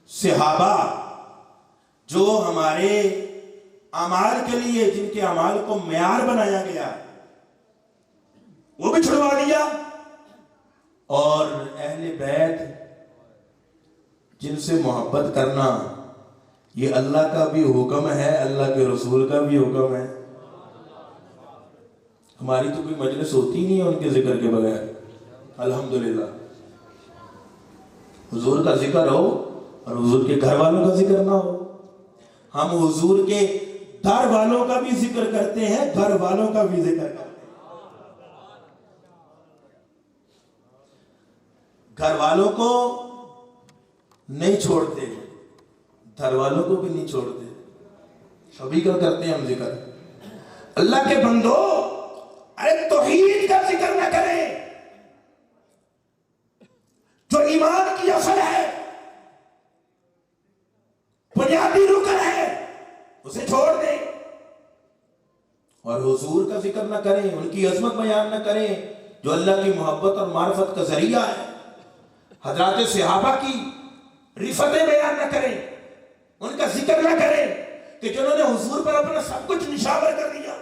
صحابہ جو ہمارے اعمال کے لیے جن کے اعمال کو معیار بنایا گیا وہ بھی چھڑوا دیا، اور اہل بیت جن سے محبت کرنا یہ اللہ کا بھی حکم ہے، اللہ کے رسول کا بھی حکم ہے۔ ہماری تو کوئی مجلس ہوتی نہیں ہے ان کے ذکر کے بغیر، الحمدللہ۔ حضور کا ذکر ہو اور حضور کے گھر والوں کا ذکر نہ ہو۔ ہم حضور کے در والوں کا بھی ذکر کرتے ہیں، گھر والوں کا بھی ذکر کرتے ہیں۔ گھر والوں کو نہیں چھوڑتے، گھر والوں کو بھی نہیں چھوڑتے، سبھی کا کرتے ہیں ہم ذکر۔ اللہ کے بندو، ارے توحید کا ذکر نہ کریں، جو ایمان کی اصل ہے، بنیادی رکن ہے، اسے چھوڑ دیں، اور حضور کا ذکر نہ کریں، ان کی عظمت بیان نہ کریں جو اللہ کی محبت اور معرفت کا ذریعہ ہے، حضرات صحابہ کی رفتیں بیان نہ کریں، ان کا ذکر نہ کریں کہ جنہوں نے حضور پر اپنا سب کچھ نشاور کر دیا،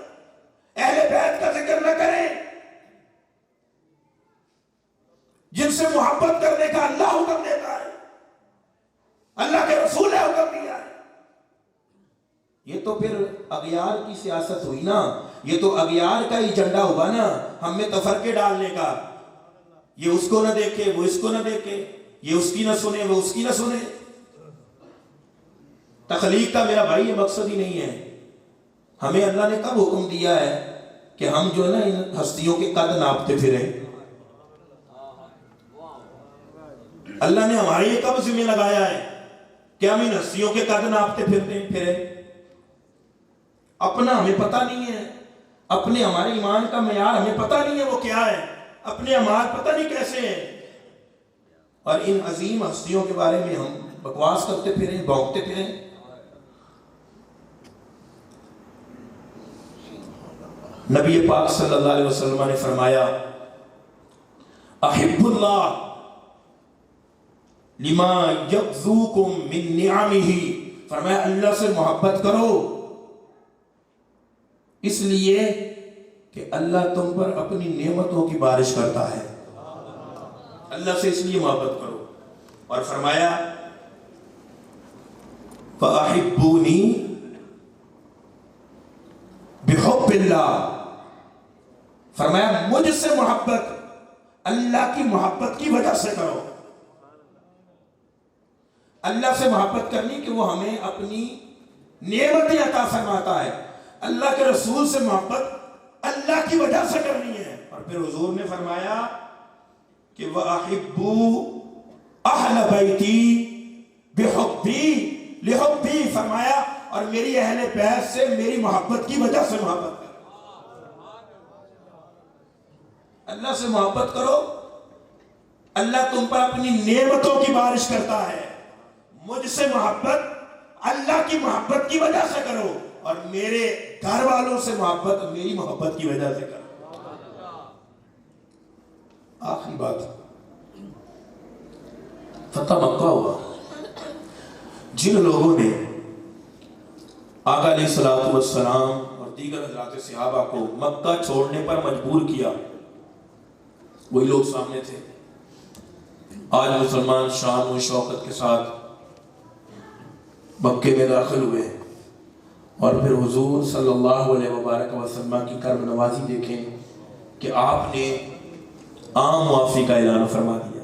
اہل بیت کا ذکر نہ کریں جن سے محبت کرنے کا اللہ حکم دیتا ہے، اللہ کے رسول نے حکم دیا ہے۔ یہ تو پھر اغیار کی سیاست ہوئی نا، یہ تو اغیار کا ایجنڈا ہوا نا، ہم میں تفرقے ڈالنے کا، یہ اس کو نہ دیکھے وہ اس کو نہ دیکھے، یہ اس کی نہ سنے وہ اس کی نہ سنے۔ تخلیق کا میرا بھائی یہ مقصد ہی نہیں ہے۔ ہمیں اللہ نے کب حکم دیا ہے کہ ہم جو ہے نا ان ہستیوں کے قد ناپتے پھریں؟ اللہ نے ہمارے یہ کب ذمہ لگایا ہے کہ ہم ان ہستیوں کے قد ناپتے پھریں؟ اپنا ہمیں پتہ نہیں ہے، اپنے ہمارے ایمان کا معیار ہمیں پتہ نہیں ہے وہ کیا ہے، اپنے اعمال پتہ نہیں کیسے ہیں، اور ان عظیم ہستیوں کے بارے میں ہم بکواس کرتے پھریں، بھونکتے پھریں۔ نبی پاک صلی اللہ علیہ وسلم نے فرمایا، احب اللہ لما یغزوکم من نعمہ، فرمایا اللہ سے محبت کرو اس لیے کہ اللہ تم پر اپنی نعمتوں کی بارش کرتا ہے، اللہ سے اس لیے محبت کرو۔ اور فرمایا فَأَحِبُّونِي بِحُبِّ اللَّهِ، فرمایا مجھ سے محبت اللہ کی محبت کی وجہ سے کرو۔ اللہ سے محبت کرنی کہ وہ ہمیں اپنی نعمتیں عطا فرماتا ہے، اللہ کے رسول سے محبت اللہ کی وجہ سے کرنی ہے۔ اور پھر حضور نے فرمایا کہ وَأَحِبُّوا أَهْلَ بَيْتِي بِحُبِّي لِحُبِّي، فرمایا اور میری اہل بیت سے میری محبت کی وجہ سے محبت کرو۔ اللہ سے محبت کرو، اللہ تم پر اپنی نعمتوں کی بارش کرتا ہے۔ مجھ سے محبت اللہ کی محبت کی وجہ سے کرو، اور میرے گھر والوں سے محبت میری محبت کی وجہ سے کرو۔ آخری بات، فتح مکہ ہوا، جن لوگوں نے آقا علیہ الصلوۃ والسلام اور دیگر حضرات صحابہ کو مکہ چھوڑنے پر مجبور کیا، وہی لوگ سامنے تھے۔ آج مسلمان شان و شوکت کے ساتھ مکے میں داخل ہوئے، اور پھر حضور صلی اللہ علیہ وبارک وسلم کی کرم نوازی دیکھیں، کہ آپ نے عام معافی کا اعلان فرما دیا،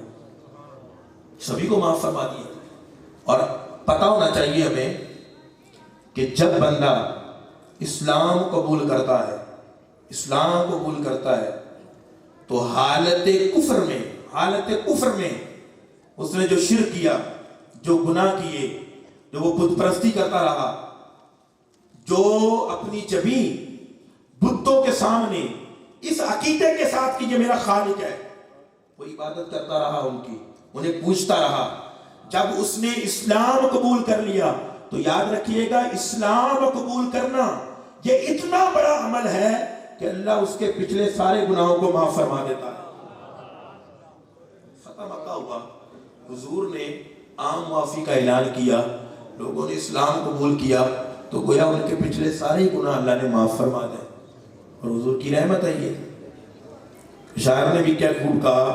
سبھی کو معاف فرما دیا. اور پتہ ہونا چاہیے ہمیں کہ جب بندہ اسلام قبول کرتا ہے، اسلام قبول کرتا ہے تو حالت کفر میں اس نے جو شرک کیا، جو گناہ کیے، جو وہ بت پرستی کرتا رہا، جو اپنی جبیں بتوں کے سامنے اس عقیدے کے ساتھ کہ یہ میرا خالق ہے، وہ عبادت کرتا رہا ان کی، انہیں پوچھتا رہا، جب اس نے اسلام قبول کر لیا تو یاد رکھیے گا اسلام قبول کرنا یہ اتنا بڑا عمل ہے کہ اللہ اس کے پچھلے سارے گناہوں کو معاف فرما دیتا ہے. فتح مکہ ہوا، حضور نے عام معافی کا اعلان کیا، لوگوں نے اسلام قبول کیا تو گویا ان کے پچھلے سارے گناہ اللہ نے معاف فرما دے. اور حضور کی رحمت ہے یہ. شاعر نے بھی کیا خوب کہا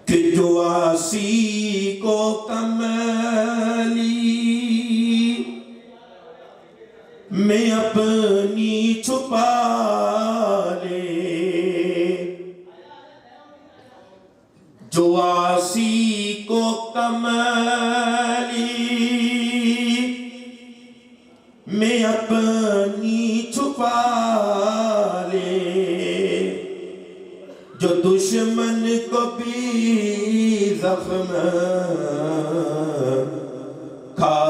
کہ جو آسی کو کملی میں اپنی چھپا لے، جو آسی کو کملی میں اپنی چھپا لے، جو دشمن کو بھی زخم کھا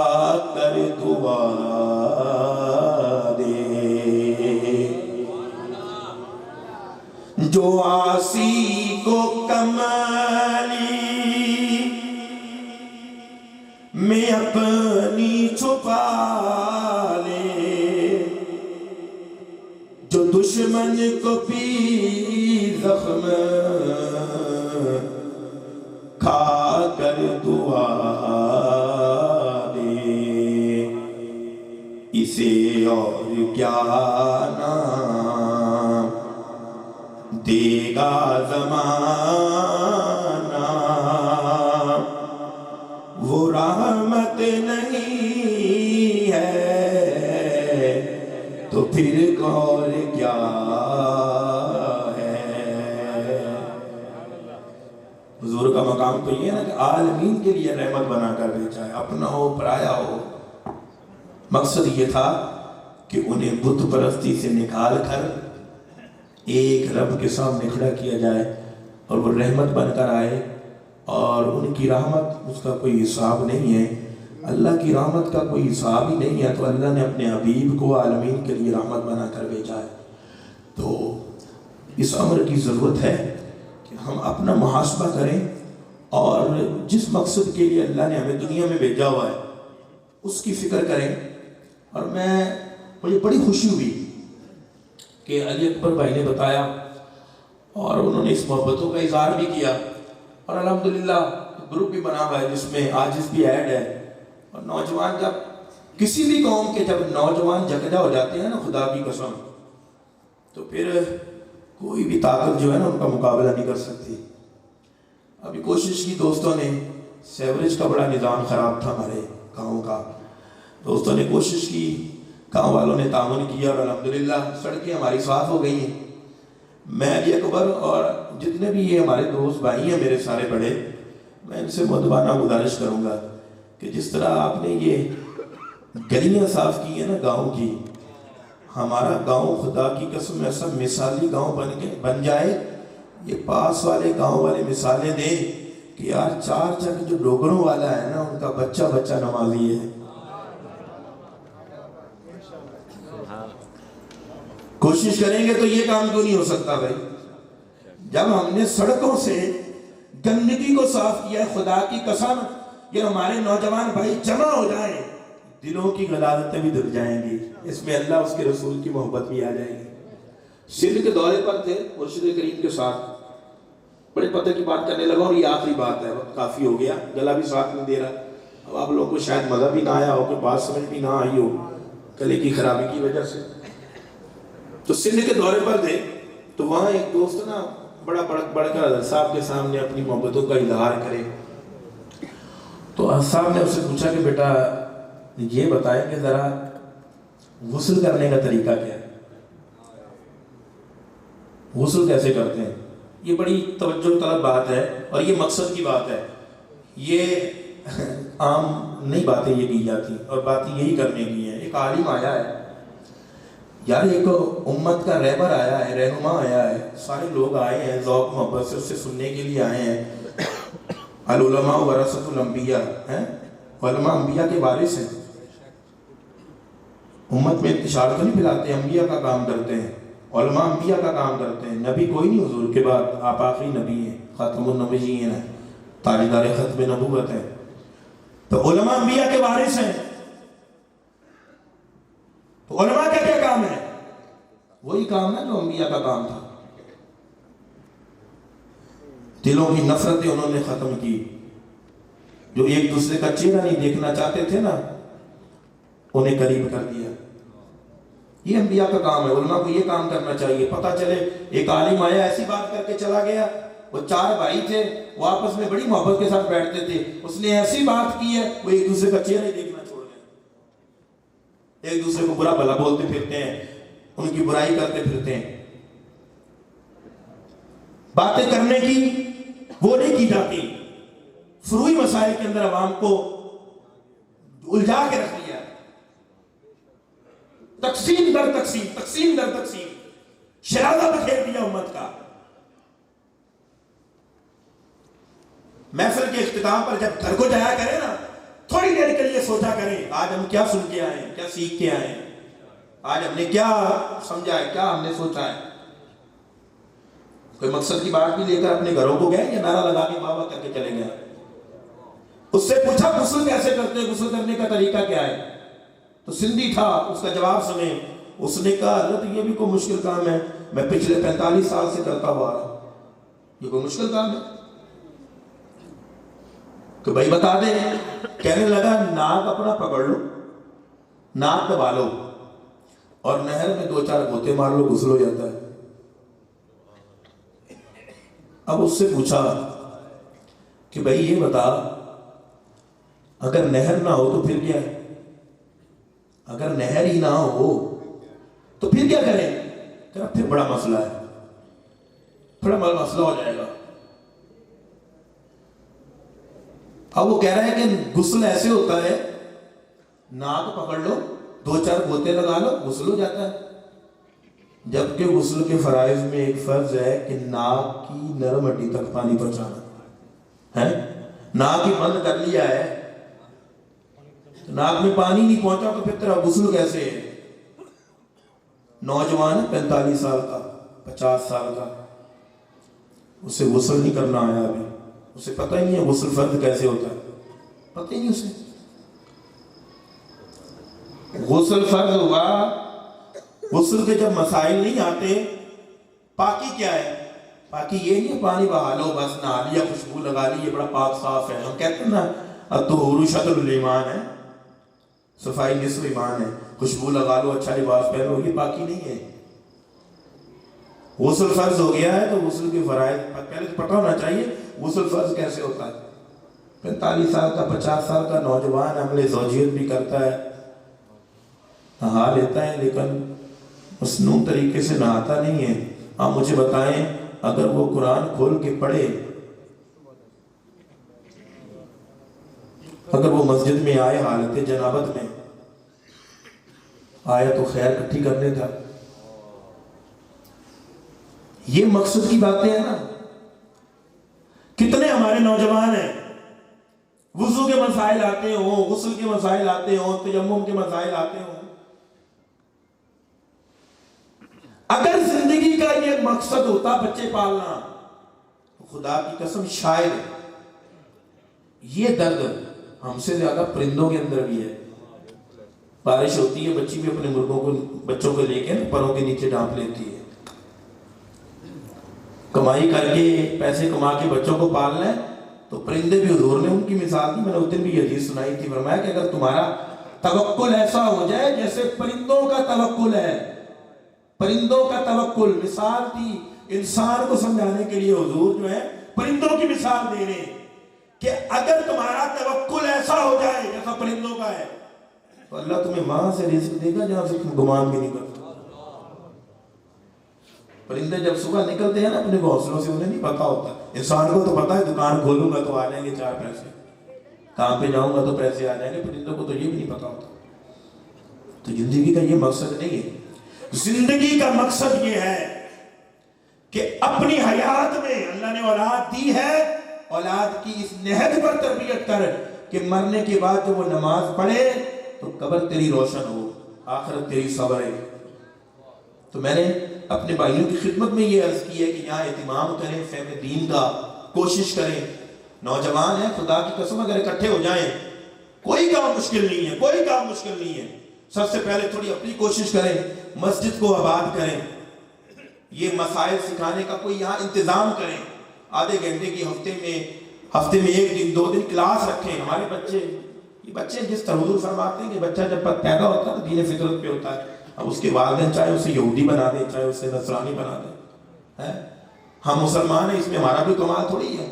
کر دعا دے، جو عاصی کو کملی میں اپنی چھپا لے، جو دشمن کو بھی زخم کھا کر دعا دے، اسے اور کیا نام دے گا زمانہ، وہ رحمت نہیں ہے تو پھر اور کیا ہے. حضور کا مقام تو یہ ہے نا کہ عالمین کے لیے رحمت بنا کر بھیجا ہے، اپنا ہو پرایا ہو. مقصد یہ تھا کہ انہیں بت پرستی سے نکال کر ایک رب کے سامنے کھڑا کیا جائے اور وہ رحمت بن کر آئے. اور ان کی رحمت اس کا کوئی حساب نہیں ہے، اللہ کی رحمت کا کوئی حساب ہی نہیں ہے، تو اللہ نے اپنے حبیب کو عالمین کے لیے رحمت بنا کر بھیجا ہے. تو اس امر کی ضرورت ہے کہ ہم اپنا محاسبہ کریں اور جس مقصد کے لیے اللہ نے ہمیں دنیا میں بھیجا ہوا ہے اس کی فکر کریں. اور مجھے بڑی خوشی ہوئی کہ علی اکبر بھائی نے بتایا اور انہوں نے اس محبتوں کا اظہار بھی کیا، اور الحمدللہ گروپ بھی بنا ہوا ہے جس میں عاجز بھی ایڈ ہے. اور نوجوان جب کسی بھی قوم کے جب نوجوان جکجا ہو جاتے ہیں نا، خدا کی قسم، تو پھر کوئی بھی طاقت جو ہے نا ان کا مقابلہ نہیں کر سکتی. ابھی کوشش کی دوستوں نے، سیوریج کا بڑا نظام خراب تھا ہمارے گاؤں کا، دوستوں نے کوشش کی، گاؤں والوں نے تعاون کیا اور الحمدللہ سڑکیں ہماری صاف ہو گئی ہیں. میں علی اکبر اور جتنے بھی یہ ہمارے دوست بھائی ہیں میرے سارے بڑے، میں ان سے مؤدبانہ گزارش کروں گا کہ جس طرح آپ نے یہ گلیاں صاف کی ہیں نا گاؤں کی، ہمارا گاؤں خدا کی قسم ایسا مثالی گاؤں بن جائے. یہ پاس والے گاؤں والے مثالیں دیں کہ یار 4 چک جو ڈوگروں والا ہے نا ان کا بچہ نمازی ہے. کوشش کریں گے تو یہ کام کیوں نہیں ہو سکتا بھائی؟ جب ہم نے سڑکوں سے گندگی کو صاف کیا ہے، خدا کی قسم یہ ہمارے نوجوان بھائی جمع ہو جائیں، دلوں کی غلاظتیں بھی دھل جائیں گی، اس میں اللہ اس کے رسول کی محبت بھی آ جائے گی. سندھ کے دورے پر تھے مرشد کریم کے ساتھ، بڑے پتہ کی بات کرنے لگا اور یہ آخری بات ہے، وقت کافی ہو گیا، گلا بھی ساتھ نہیں دے رہا. اب آپ لوگوں کو شاید مزہ بھی نہ آیا ہو، کہ بات سمجھ بھی نہ آئی ہو گلے کی خرابی کی وجہ سے. تو سندھ کے دورے پر تھے تو وہاں ایک دوست نا بڑا بڑھ کر حضرت صاحب کے سامنے اپنی محبتوں کا اظہار کرے. تو حضرت صاحب نے اس سے پوچھا کہ بیٹا یہ بتائیں کہ ذرا غسل کرنے کا طریقہ کیا ہے. غسل کیسے کرتے ہیں؟ یہ بڑی توجہ طلب بات ہے اور یہ مقصد کی بات ہے. یہ عام نہیں باتیں یہ کی جاتی اور باتیں یہی کرنے کی ہیں. ایک عالم آیا ہے یار، ایک امت کا رہبر آیا ہے، رہنما آیا ہے، سارے لوگ آئے ہیں ذوق محبت سے اس سے سننے کے لیے آئے ہیں. العلماء ورثۃ الانبیاء ہیں، علماء انبیاء کے وارث ہیں. امت میں انتشار تو نہیں پھیلاتے، انبیاء کا کام کرتے ہیں، علماء انبیاء کا کام کرتے ہیں. نبی کوئی نہیں حضور کے بعد، آپ آخری نبی ہیں، خاتم النبیین ہیں، تاجدار ختم نبوت ہیں. تو علماء انبیاء کے وارث ہیں. تو علماء کا کیا کام ہے؟ وہی کام ہے جو انبیاء کا کام تھا. دلوں کی نفرتیں انہوں نے ختم کی. جو ایک دوسرے کا چہرہ نہیں دیکھنا چاہتے تھے نا، انہیں قریب کر دیا. یہ انبیاء کا کام ہے. علماء کو یہ کام کرنا چاہیے. پتہ چلے ایک عالم آیا ایسی بات کر کے چلا گیا، وہ 4 بھائی تھے، وہ آپس میں بڑی محبت کے ساتھ بیٹھتے تھے، اس نے ایسی بات کی ہے وہ ایک دوسرے کا چہرہ ہی دیکھنا چھوڑ گئے. ایک دوسرے کو برا بھلا بولتے پھرتے ہیں، ان کی برائی کرتے پھرتے ہیں. باتیں کرنے کی وہ نہیں کی جاتی. فروعی مسائل کے اندر عوام کو الجھا کے رکھ لیا، تقسیم در تقسیم، تقسیم در تقسیم، شرازہ بکھیر دیا امت کا. محفل کے اختتام پر جب گھر کو جایا کرے نا، تھوڑی دیر کے لیے سوچا کریں آج ہم کیا سن کے آئے ہیں، کیا سیکھ کے آئے ہیں، آج ہم نے کیا سمجھا ہے، کیا ہم نے سوچا ہے. کوئی مقصد کی بات بھی لے کر اپنے گھروں کو گئے یا نعرہ لگا کے واہ واہ کر کے چلے گئے؟ اس سے پوچھا غسل کیسے کرتے ہیں، غسل کرنے کا طریقہ کیا ہے؟ تو سندھی تھا، اس کا جواب سنیں. اس نے کہا حضرت یہ بھی کوئی مشکل کام ہے، میں پچھلے 45 سال سے کرتا ہوا رہا ہوں، یہ کوئی مشکل کام ہے؟ تو بھائی بتا دیں. کہنے لگا ناک اپنا پکڑ لو، ناک دبا لو اور نہر میں 2-4 گھوتے مار لو، غسل ہو جاتا ہے. اب اس سے پوچھا کہ بھائی یہ بتا، اگر نہر نہ ہو تو پھر کیا ہے؟ اگر نہر ہی نہ ہو تو پھر کیا کریں؟ کہ پھر بڑا مسئلہ ہے، بڑا مسئلہ ہو جائے گا. اب وہ کہہ رہا ہے کہ غسل ایسے ہوتا ہے، ناک پکڑ لو، 2-4 گھوتے لگا لو، غسل ہو جاتا ہے. جبکہ غسل کے فرائض میں ایک فرض ہے کہ ناک کی نرم ہڈی تک پانی پہنچانا ہے. ناک ہی بند کر لیا ہے، ناک میں پانی نہیں پہنچا تو پھر تیرا غسل کیسے ہے؟ نوجوان 45 سال کا، 50 سال کا، اسے غسل نہیں کرنا آیا ابھی، اسے پتہ ہی نہیں ہے غسل فرض کیسے ہوتا ہے، پتہ ہی نہیں اسے. غسل فرض ہوا، غسل کے جب مسائل نہیں آتے. پاکی کیا ہے؟ پاکی یہ نہیں ہے پانی بہا لو بس نہا لیا، خوشبو لگا لی، یہ بڑا پاک صاف ہے. ہم کہتے ہیں نا الطہور شطر الایمان ہے، صفائی نصف ایمان ہے، خوشبو لگا لو، اچھا لباس پہنو، یہ پاکی نہیں ہے. غسل فرض ہو گیا ہے تو غسل کے فرائض پہلے پتہ ہونا چاہیے غسل فرض کیسے ہوتا ہے. 45 سال کا، 50 سال کا نوجوان عمل زوجیت بھی کرتا ہے، نہا لیتا ہے، لیکن مسنون طریقے سے نہاتا نہیں ہے. آپ مجھے بتائیں اگر وہ قرآن کھول کے پڑھے، اگر وہ مسجد میں آئے حالت جنابت میں آیا تو خیر اکٹھی کرنے تھا. یہ مقصد کی باتیں ہیں نا. کتنے ہمارے نوجوان ہیں وضو کے مسائل آتے ہوں، غسل کے مسائل آتے ہوں، تیمم کے مسائل آتے ہوں. اگر زندگی کا یہ مقصد ہوتا بچے پالنا تو خدا کی قسم شاید یہ درد ہم سے زیادہ پرندوں کے اندر بھی ہے. بارش ہوتی ہے، بچی بھی اپنے مرغوں کو، بچوں کو لے کے پروں کے نیچے ڈانپ لیتی ہے. کمائی کر کے پیسے کما کے بچوں کو پالنا ہے تو پرندے بھی، حضور نے ان کی مثال دی. میں نے اس دن بھی یہ حدیث سنائی تھی، فرمایا کہ اگر تمہارا توکل ایسا ہو جائے جیسے پرندوں کا توکل ہے، پرندوں کا توکل. مثال دی انسان کو سمجھانے کے لیے حضور جو ہے پرندوں کی مثال دے رہے ہیں کہ اگر تمہارا توکل ایسا ہو جائے جیسا پرندوں کا ہے تو اللہ تمہیں وہاں سے رزق دے گا جہاں سے تم گمان بھی نہیں کرتے. پرندے جب صبح نکلتے ہیں نا اپنے گھونسلوں سے، انہیں نہیں پتا ہوتا. انسان کو تو پتا ہے دکان کھولوں گا تو آ جائیں گے 4 پیسے، کام پہ جاؤں گا تو پیسے آ جائیں گے. پرندوں کو تو یہ بھی نہیں پتا ہوتا. تو زندگی کا یہ مقصد نہیں ہے. زندگی کا مقصد یہ ہے کہ اپنی حیات میں اللہ نے اولاد دی ہے، اولاد کی اس نہج پر تربیت کر کہ مرنے کے بعد جب وہ نماز پڑھے تو قبر تیری روشن ہو، آخرت تیری صبر ہے. تو میں نے اپنے بھائیوں کی خدمت میں یہ عرض کی ہے کہ یہاں اہتمام کریں فہم دین کا، کوشش کریں. نوجوان ہیں، خدا کی قسم اگر اکٹھے ہو جائیں کوئی کام مشکل نہیں ہے، کوئی کام مشکل نہیں ہے. سب سے پہلے تھوڑی اپنی کوشش کریں، مسجد کو آباد کریں. یہ مسائل سکھانے کا کوئی یہاں انتظام کریں. آدھے گھنٹے کی ہفتے میں 1 دن 2 دن کلاس رکھیں. ہمارے بچے جس طرح حضور فرماتے ہیں کہ بچہ جب پیدا ہوتا ہے تو دین فطرت پہ ہوتا ہے. اب اس کے والدین چاہے اسے یہودی بنا دیں، چاہے اسے نصرانی بنا دیں. ہم مسلمان ہیں، اس میں ہمارا بھی کمال تھوڑی ہے.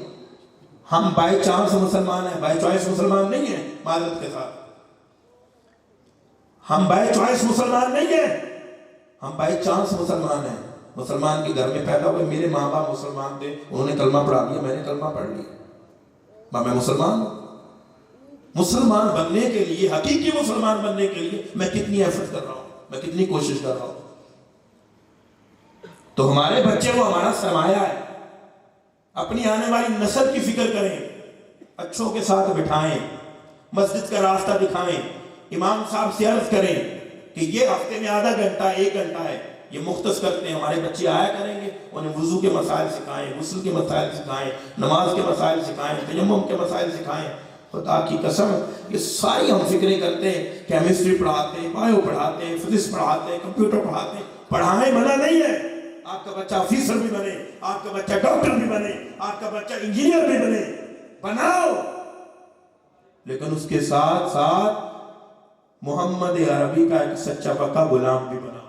ہم بائی چانس مسلمان ہیں، بائی چوائس مسلمان نہیں ہیں. معذرت کے ساتھ ہم بائی چوائس مسلمان نہیں ہیں، ہم بائی چانس مسلمان ہیں. مسلمان کے گھر میں پیدا ہوئے، میرے ماں باپ مسلمان تھے، انہوں نے کلمہ پڑھا دیا، میں نے کلمہ پڑھ لیا، میں مسلمان ہوں. مسلمان بننے کے لیے، حقیقی مسلمان بننے کے لیے میں کتنی ایفرٹ کر رہا ہوں، میں کتنی کوشش کر رہا ہوں. تو ہمارے بچے وہ ہمارا سرمایہ ہے. اپنی آنے والی نسل کی فکر کریں، اچھوں کے ساتھ بٹھائیں، مسجد کا راستہ دکھائیں. امام صاحب سے عرض کریں کہ یہ ہفتے میں آدھا گھنٹہ 1 گھنٹہ ہے، یہ مختص کرتے ہیں. ہمارے بچے آیا کریں گے، انہیں وضو کے مسائل سکھائیں، غسل کے مسائل سکھائیں، نماز کے مسائل سکھائیں، تیمم کے مسائل سکھائیں. خدا کی قسم یہ ساری ہم فکریں کرتے ہیں. کیمسٹری پڑھاتے ہیں، بایو پڑھاتے ہیں، فزکس پڑھاتے ہیں، کمپیوٹر پڑھاتے ہیں. پڑھائیں، منع نہیں ہے. آپ کا بچہ آفیسر بھی بنے، آپ کا بچہ ڈاکٹر بھی بنے، آپ کا بچہ انجینئر بھی بنے، بناؤ. لیکن اس کے ساتھ ساتھ محمد عربی کا ایک سچا پکا غلام بھی بنا.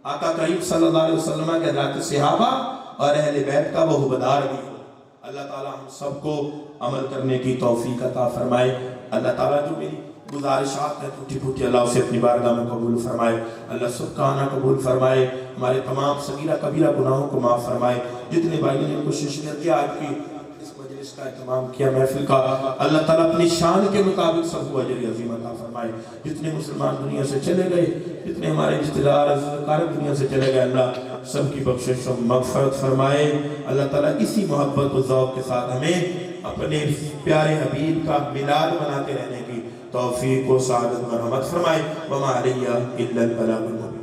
آقا کریم صلی اللہ علیہ وسلم کے حضرات صحابہ اور اہل بیت کا وہ حبدار بھی ہو. اللہ تعالیٰ ہم سب کو عمل کرنے کی توفیق عطا فرمائے. اللہ تعالیٰ جو میری گزارشات ہیں ٹوٹی پھوٹی، اللہ اسے اپنی بارگاہ میں قبول فرمائے. اللہ سب کا آنا قبول فرمائے. ہمارے تمام صغیرہ کبیرہ گناہوں کو معاف فرمائے. جتنے بھائیوں نے کوشش کر آج کی اس مجلس کا اہتمام کیا، محفل کا، اللہ تعالیٰ اپنی شان کے مطابق سب کو اجر عظیم عطا فرمائے. جتنے مسلمان دنیا سے چلے گئے، جتنے ہمارے رشتہ دار اقارب دنیا سے چلے گئے، اللہ سب کی بخشش و مغفرت فرمائے. اللہ تعالیٰ اسی محبت و ذوق کے ساتھ ہمیں اپنے پیارے حبیب کا میلاد مناتے رہنے کی توفیق و سعادت و رحمت فرمائے. وما علیہ الا البلاغ المبین.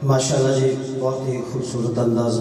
ماشاءاللہ جی، بہت ہی خوبصورت انداز میں